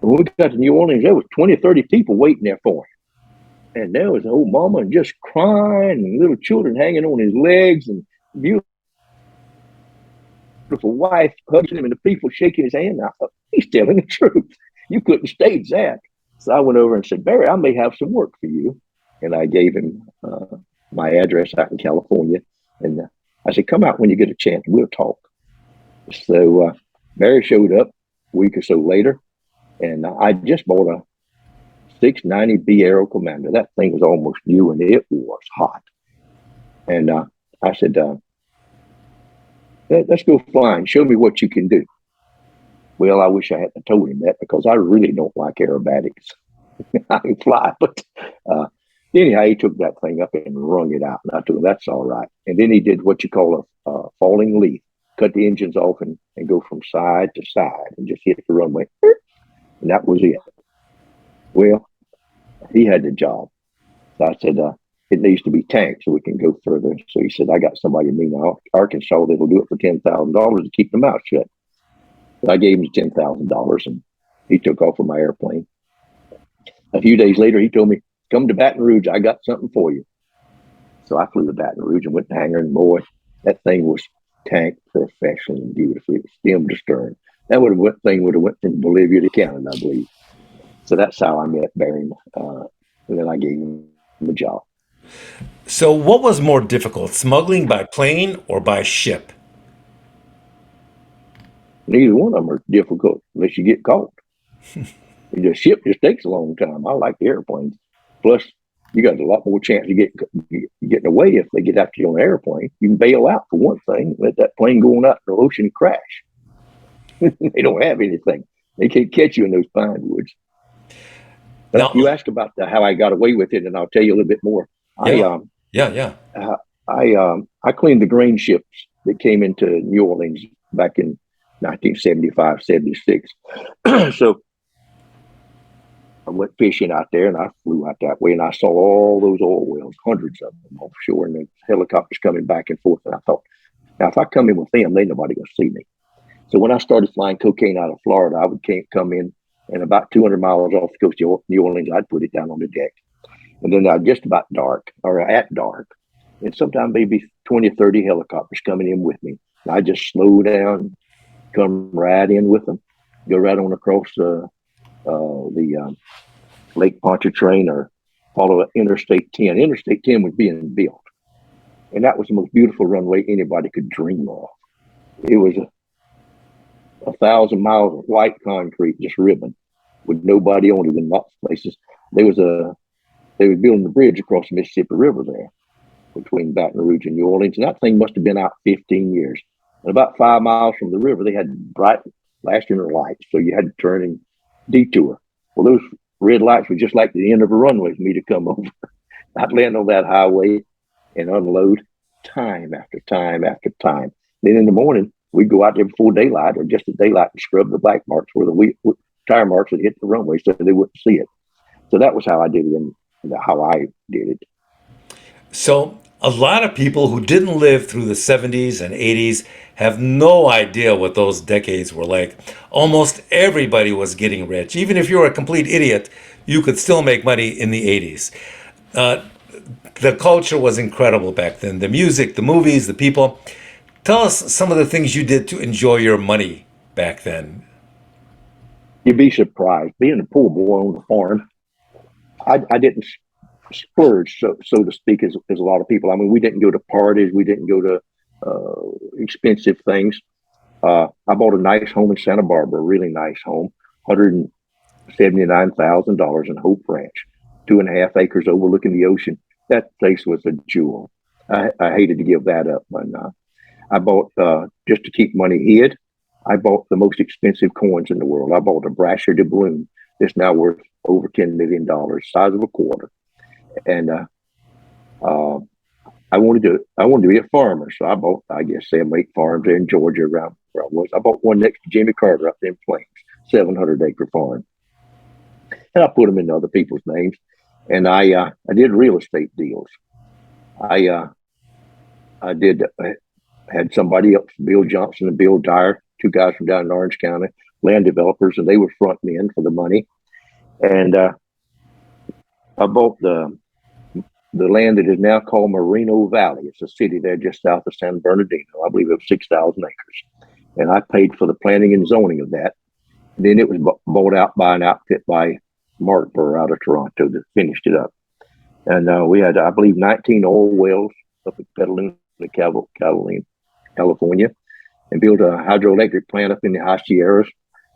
And when we got to New Orleans, there was 20 or 30 people waiting there for him. And there was an old mama and just crying, and little children hanging on his legs, and beautiful wife hugging him, and the people shaking his hand. And I thought, he's telling the truth. You couldn't stage that. So I went over and said, "Barry, I may have some work for you." And I gave him my address out in California. And I said, "Come out when you get a chance. We'll talk." So Barry showed up a week or so later, and I just bought a 690B Aero Commander. That thing was almost new, and it was hot. And I said, "Let's go flying. Show me what you can do." Well, I wish I hadn't told him that, because I really don't like aerobatics. I can fly, but anyhow, he took that thing up and wrung it out. And I told him, "That's all right." And then he did what you call a falling leaf. Cut the engines off and go from side to side and just hit the runway. And that was it. Well, he had the job. So I said, "It needs to be tanked so we can go further." So he said, "I got somebody in Mena, Arkansas that'll do it for $10,000 to keep the mouth shut." So I gave him $10,000, and he took off with my airplane. A few days later, he told me, "Come to Baton Rouge. I got something for you." So I flew to Baton Rouge and went to hangar, and boy, that thing was tanked professionally and beautifully. It was stem to stern. That thing would have went from Bolivia to Canada, I believe. So that's how I met Barry. And then I gave him the job. So, what was more difficult, smuggling by plane or by ship? Neither one of them are difficult unless you get caught. The ship just takes a long time. I like the airplanes. Plus, you got a lot more chance to getting away if they get after you on an airplane. You can bail out for one thing, let that plane go on out in the ocean crash. They don't have anything. They can't catch you in those pine woods. But now, you asked about how I got away with it, and I'll tell you a little bit more. I cleaned the grain ships that came into New Orleans back in 1975, 76. So I went fishing out there, and I flew out that way, and I saw all those oil wells, hundreds of them offshore, and the helicopters coming back and forth. And I thought, now if I come in with them, ain't nobody gonna see me. So when I started flying cocaine out of Florida, I would come in, and about 200 miles off the coast of New Orleans, I'd put it down on the deck. And then just about dark, or at dark, and sometimes maybe 20 or 30 helicopters coming in with me. And I just slow down, come right in with them, go right on across the Lake Pontchartrain, or follow Interstate 10. Interstate 10 was being built, and that was the most beautiful runway anybody could dream of. It was 1,000 miles of white concrete, just ribbon, with nobody on it in lots of places. They was building the bridge across the Mississippi River there between Baton Rouge and New Orleans, and that thing must have been out 15 years. And about 5 miles from the river, they had bright flashing lights, so you had to turn and detour. Well, those red lights were just like the end of a runway for me to come over. I'd land on that highway and unload time after time after time. Then in the morning, we'd go out there before daylight, or just at daylight, and scrub the black marks where the tire marks would hit the runway so they wouldn't see it. So that was how I did it, and how I did it. So, a lot of people who didn't live through the 70s and 80s have no idea what those decades were like. Almost everybody was getting rich. Even if you were a complete idiot, you could still make money in the 80s. Uh, the culture was incredible back then. The music, the movies, the people. Tell us some of the things you did to enjoy your money back then. You'd be surprised. Being a poor boy on the farm, I didn't splurge, so to speak, as a lot of people. I mean, we didn't go to parties, we didn't go to expensive things. I bought a nice home in Santa Barbara, a really nice home, $179,000 in Hope Ranch, 2.5 acres overlooking the ocean. That place was a jewel. I hated to give that up, but I bought, just to keep money hid, I bought the most expensive coins in the world. I bought a Brasher de Bloom that's now worth over $10 million, size of a quarter. And uh, I wanted to be a farmer, so I bought, I guess, 7, 8 farms there in Georgia around where I was. I bought one next to Jimmy Carter up there in Plains, 700-acre farm, and I put them in other people's names. And I did real estate deals. I did had somebody else, Bill Johnson and Bill Dyer, 2 guys from down in Orange County, land developers, and they were front men for the money. And I bought the land that is now called Moreno Valley. It's a city there just south of San Bernardino. I believe it was 6,000 acres. And I paid for the planning and zoning of that. And then it was bought out by an outfit by Mark Burr out of Toronto that finished it up. And we had, I believe, 19 oil wells up at Petaluma, California, and built a hydroelectric plant up in the high Sierras.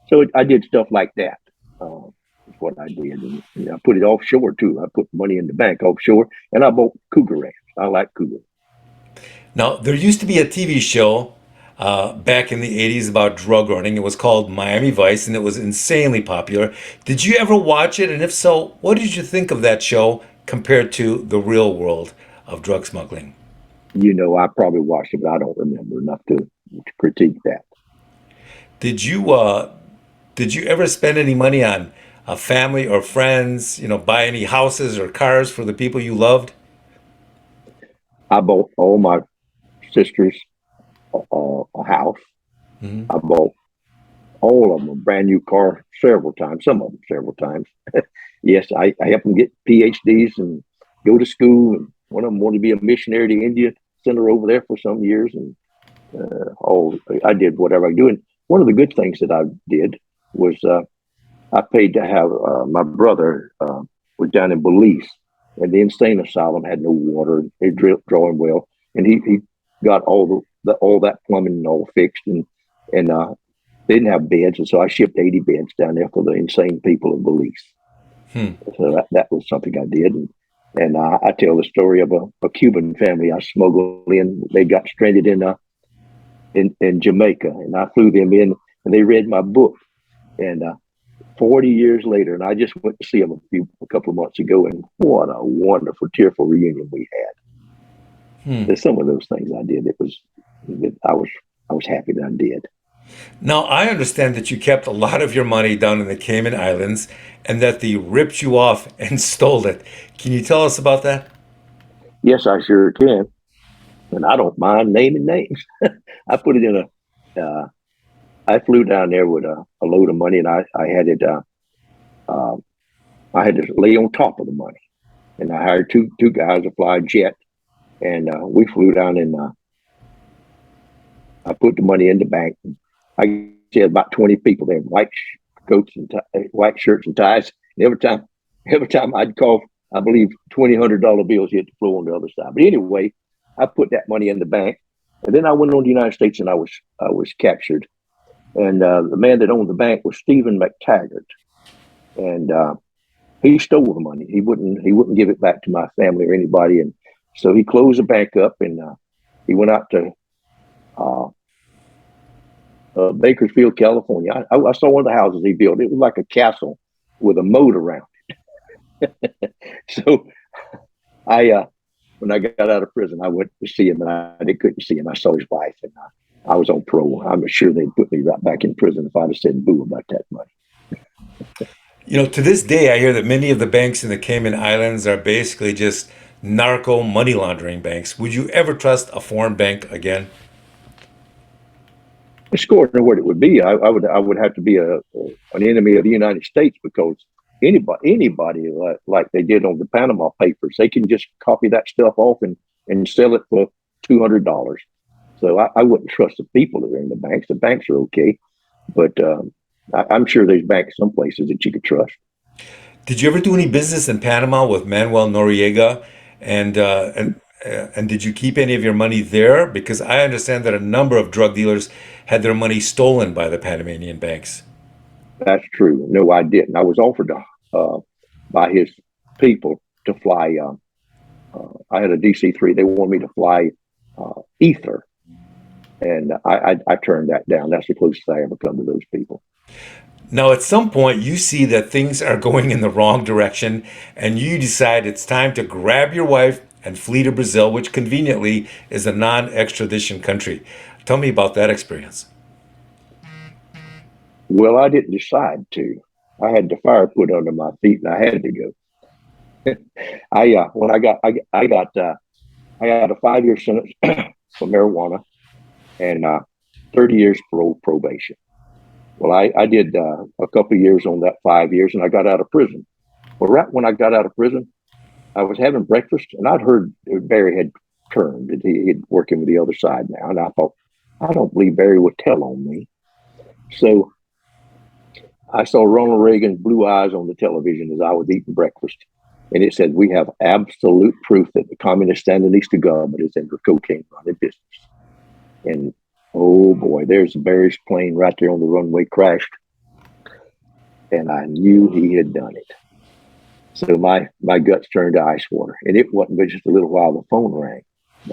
So I did stuff like that. That's what I did. And I put it offshore too. I put money in the bank offshore, and I bought cougar ranch. I like cougar. Now, there used to be a TV show back in the 80s about drug running. It was called Miami Vice, and it was insanely popular. Did you ever watch it? And if so, what did you think of that show compared to the real world of drug smuggling? I probably watched it, but I don't remember enough to critique that. Did you ever spend any money on a family or friends? Buy any houses or cars for the people you loved? I bought all my sisters a house. Hmm. I bought all of them a brand new car several times, some of them several times. Yes, I helped them get PhDs and go to school. And one of them wanted to be a missionary to India, sent her over there for some years. And I did whatever I do. And one of the good things that I did was I paid to have my brother was down in Belize, and the insane asylum had no water. They drawing well, and he got all that plumbing and all fixed, and they didn't have beds, and so I shipped 80 beds down there for the insane people of Belize. Hmm. So that was something I did, and I tell the story of a Cuban family I smuggled in. They got stranded in Jamaica, and I flew them in, and they read my book, and 40 years later, and I just went to see them a couple of months ago, and what a wonderful, tearful reunion we had. Hmm. There's some of those things I did. I was happy that I did. Now, I understand that you kept a lot of your money down in the Cayman Islands and that they ripped you off and stole it. Can you tell us about that? Yes, I sure can, and I don't mind naming names. I put it in I flew down there with a load of money, and I had it. Uh, I had to lay on top of the money, and I hired two guys to fly a jet, and we flew down, and I put the money in the bank. I had about 20 people there, white coats and white shirts and ties. And every time I'd cough, I believe $2,000 bills hit the floor on the other side. But anyway, I put that money in the bank, and then I went on to the United States, and I was captured. And the man that owned the bank was Stephen McTaggart, and he stole the money. He wouldn't give it back to my family or anybody, and so he closed the bank up, and he went out to Bakersfield, California. I saw one of the houses he built. It was like a castle with a moat around it. So I when I got out of prison, I went to see him, and I couldn't see him. I saw his wife, and I was on parole. I'm sure they'd put me right back in prison if I'd have said boo about that money. To this day, I hear that many of the banks in the Cayman Islands are basically just narco money laundering banks. Would you ever trust a foreign bank again? According to what it would be, I would have to be an enemy of the United States because anybody like they did on the Panama Papers, they can just copy that stuff off and sell it for $200. So I wouldn't trust the people that are in the banks. The banks are okay, but I'm sure there's banks some places that you could trust. Did you ever do any business in Panama with Manuel Noriega? And did you keep any of your money there? Because I understand that a number of drug dealers had their money stolen by the Panamanian banks. That's true. No, I didn't. I was offered by his people to fly. I had a DC-3. They wanted me to fly ether, and I turned that down. That's the closest I ever come to those people. Now, at some point, you see that things are going in the wrong direction, and you decide it's time to grab your wife and flee to Brazil, which conveniently is a non extradition country. Tell me about that experience. Well, I didn't decide to. I had the fire put under my feet, and I had to go. I when I got a 5 year sentence for marijuana and 30 years parole probation. Well, I did a couple of years on that 5 years, and I got out of prison. Well, right when I got out of prison, I was having breakfast, and I'd heard Barry had turned, and he'd working with the other side now, and I thought, I don't believe Barry would tell on me. So I saw Ronald Reagan's blue eyes on the television as I was eating breakfast. And it said, we have absolute proof that the communist Sandinista government is under cocaine running business. And oh boy, there's Barry's plane right there on the runway crashed. And I knew he had done it. So my guts turned to ice water. And it wasn't but just a little while the phone rang.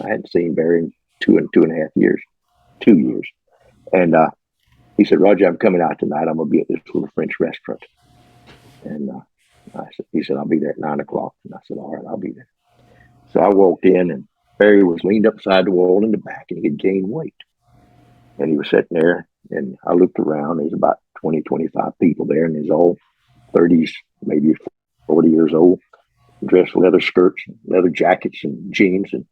I hadn't seen Barry in two and a half years, 2 years. And he said, Roger, I'm coming out tonight. I'm going to be at this little French restaurant. And he said, I'll be there at 9 o'clock. And I said, all right, I'll be there. So I walked in, and Barry was leaned upside the wall in the back, and he had gained weight. And he was sitting there, and I looked around. There's about 20, 25 people there, and there's all 30s, maybe 40 years old, dressed leather skirts, leather jackets, and jeans. And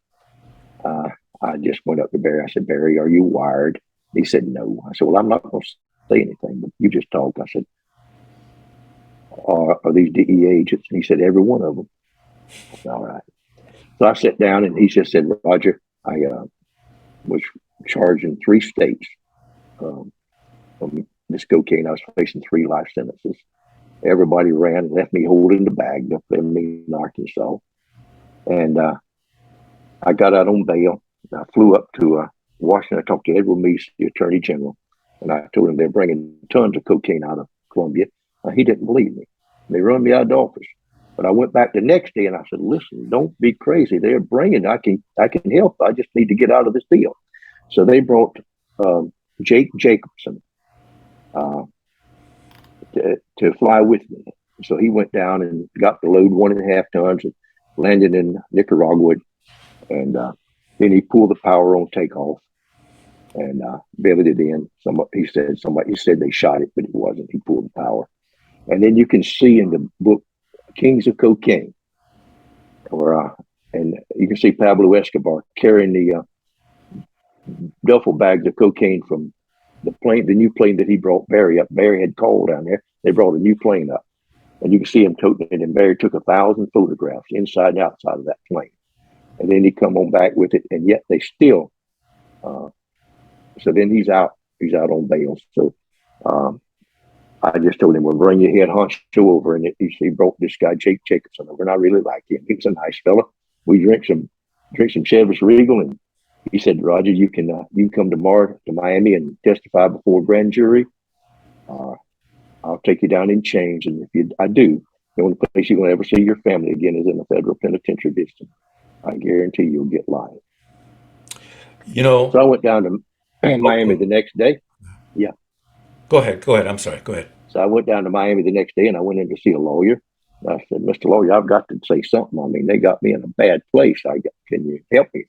I just went up to Barry. I said, Barry, are you wired? He said, no. I said, well, I'm not going to say anything, but you just talk. I said, are these DEA agents? And he said, every one of them. I said, all right. So I sat down, and he just said, Roger, I was charged in 3 states from this cocaine. I was facing 3 life sentences. Everybody ran, left me holding the bag up there in Arkansas. And I got out on bail. I flew up to Washington. I talked to Edward Meese, the Attorney General, and I told him they're bringing tons of cocaine out of Colombia. He didn't believe me. They run me out of the office. But I went back the next day and I said, listen, don't be crazy. They're bringing, I can help. I just need to get out of this deal. So they brought Jake Jacobson to fly with me. So he went down and got the load 1.5 tons and landed in Nicaragua. And then he pulled the power on takeoff and bellied it in. He said they shot it, but it wasn't. He pulled the power. And then you can see in the book Kings of Cocaine, and you can see Pablo Escobar carrying the duffel bags of cocaine from the new plane that he brought Barry up. Barry had called down there. They brought a new plane up, and you can see him toting it. And Barry took 1,000 photographs inside and outside of that plane. And then he come on back with it, and yet they still. So then he's out on bail. So I just told him, well, bring your head honcho over. And he brought this guy, Jake Jacobson, over, and I really like him. He was a nice fella. We drink some Chivas Regal. And he said, Roger, you can come tomorrow to Miami and testify before a grand jury. I'll take you down in chains. And if I do, the only place you're going to ever see your family again is in a federal penitentiary system. I guarantee you'll get life. So I went down to Miami the next day. Yeah. Go ahead. I'm sorry. Go ahead. So I went down to Miami the next day, and I went in to see a lawyer. I said, Mr. Lawyer, I've got to say something. I mean, they got me in a bad place. Can you help me?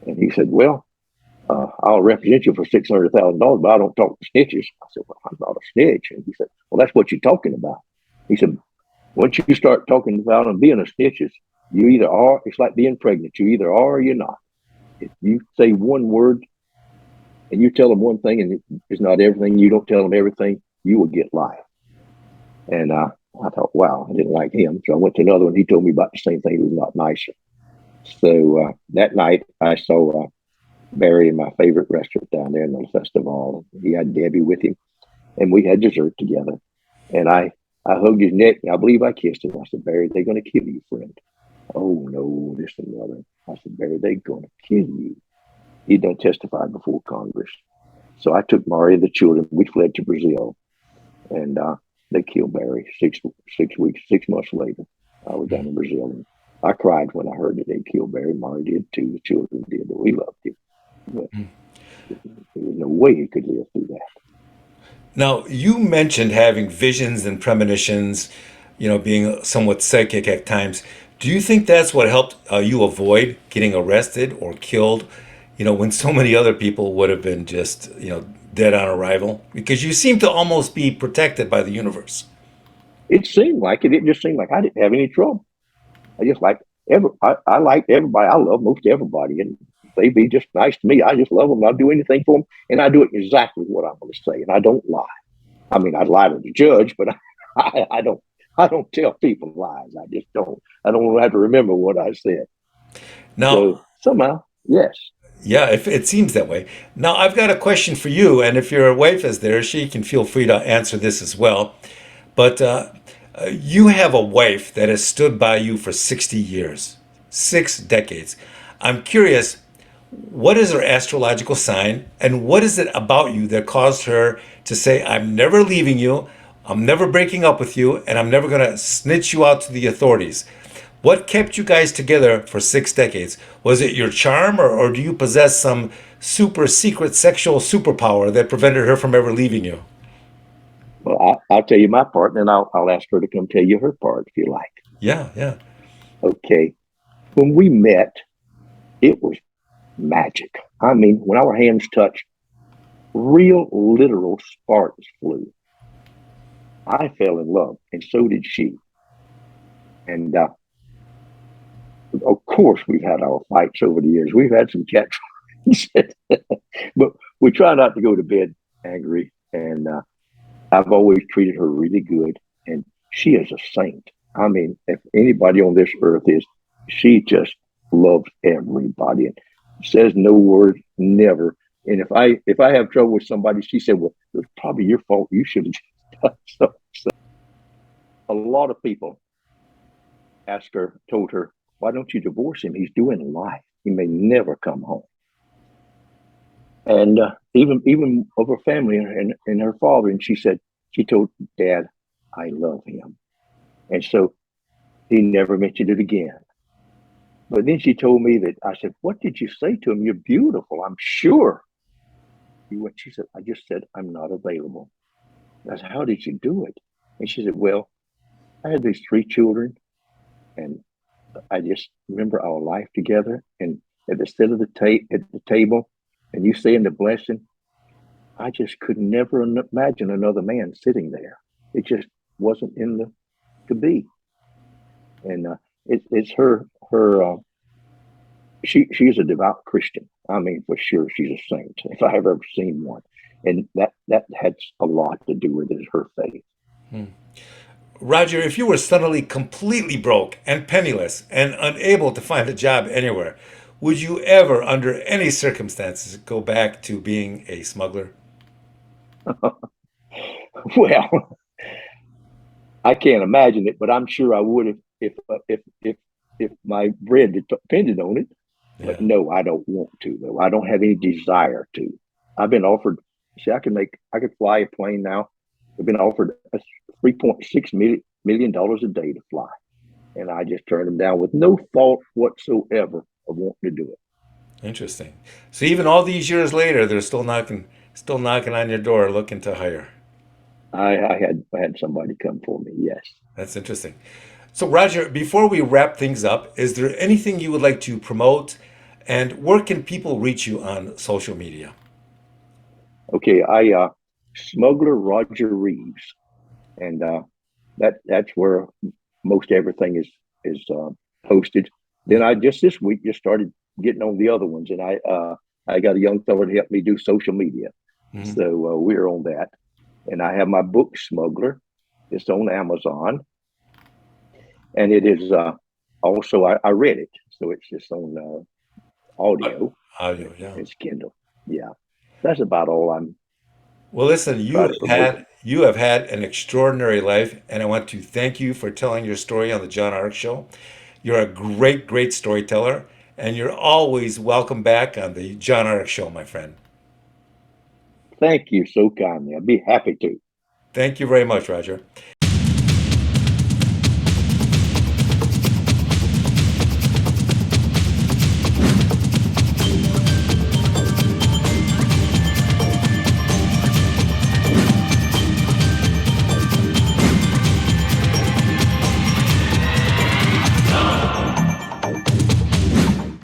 And he said, well, I'll represent you for $600,000, but I don't talk to snitches. I said, well, I'm not a snitch. And he said, well, that's what you're talking about. He said, once you start talking about them being a snitches, you either are, it's like being pregnant. You either are or you're not. If you say one word and you tell them one thing and it's not everything, you don't tell them everything, you will get life. And I thought, wow, I didn't like him. So I went to another one. He told me about the same thing. He was not nicer. So that night I saw Barry in my favorite restaurant down there in the festival. He had Debbie with him and we had dessert together. And I hugged his neck and I believe I kissed him. I said, Barry, they're going to kill you, friend. Oh, no, this and the other. I said, Barry, they're going to kill you. He done testified before Congress. So I took Mari and the children. We fled to Brazil, and they killed Barry 6 weeks, 6 months later. I was down in Brazil, and I cried when I heard that they killed Barry. Mari did too. The children did, but we loved him. But there was no way he could live through that. Now, you mentioned having visions and premonitions, being somewhat psychic at times. Do you think that's what helped you avoid getting arrested or killed, when so many other people would have been just, dead on arrival? Because you seem to almost be protected by the universe. It seemed like it. It just seemed like I didn't have any trouble. I just like I like everybody. I love most everybody, and they be just nice to me. I just love them. I'll do anything for them, and I do it exactly what I'm going to say, and I don't lie. I mean, I lie to the judge, but I don't. I don't tell people lies. I just don't. I don't have to remember what I said. Now, So somehow, yes. yeah, if it seems that way. Now, I've got a question for you, and if your wife is there, she can feel free to answer this as well. But you have a wife that has stood by you for 60 years, 6 decades. I'm curious, what is her astrological sign, and what is it about you that caused her to say, I'm never leaving you, I'm never breaking up with you, and I'm never going to snitch you out to the authorities? What kept you guys together for 6 decades? Was it your charm, or do you possess some super secret sexual superpower that prevented her from ever leaving you? Well, I'll tell you my part, and then I'll ask her to come tell you her part if you like. Yeah, yeah. Okay. When we met, it was magic. I mean, when our hands touched, real literal sparks flew. I fell in love, and so did she. And of course, we've had our fights over the years. We've had some cat fights, but we try not to go to bed angry. And I've always treated her really good, and she is a saint. I mean, if anybody on this earth is, she just loves everybody and says no word, never. And if I have trouble with somebody, she said, "Well, it was probably your fault. You should have." So a lot of people told her, "Why don't you divorce him? He's doing life. He may never come home." And even of her family and her father, and she told Dad, "I love him," and so he never mentioned it again. But then she told me that I said, "What did you say to him? You're beautiful, I'm sure." She said, "I just said I'm not available." And I said, "How did you do it?" And she said, "Well, I had these 3 children, and I just remember our life together. And at the sit of at the table, and you saying the blessing, I just could never imagine another man sitting there. It just wasn't in the to be." And it's her. She's a devout Christian. I mean, for sure, she's a saint if I have ever seen one, and that had a lot to do with it, her faith. Roger, if you were suddenly completely broke and penniless and unable to find a job anywhere, would you ever, under any circumstances, go back to being a smuggler? Well, I can't imagine it, but I'm sure I would if my bread depended on it. But Yeah. no, I don't want to though. I don't have any desire to. I've been offered. See, I could fly a plane now. I've been offered a $3.6 million a day to fly, and I just turned them down with no thought whatsoever of wanting to do it. Interesting. So even all these years later, they're still knocking on your door looking to hire. I had somebody come for me. Yes. That's interesting. So, Roger, before we wrap things up, is there anything you would like to promote? And where can people reach you on social media? Okay. I Smuggler Roger Reaves, and That's where most everything is posted. Then I just this week just started getting on the other ones, and I got a young fella to help me do social media. Mhm. So we're on that, and I have my book Smuggler. It's on Amazon, and it is also I read it, so it's just on audio. Audio, yeah. It's Kindle. Yeah, that's about all I'm Well, listen, trying to promote. you have had an extraordinary life, and I want to thank you for telling your story on the John Ark Show. You're a great, great storyteller, and you're always welcome back on the John Ark Show, my friend. Thank you so kindly. I'd be happy to. Thank you very much, Roger.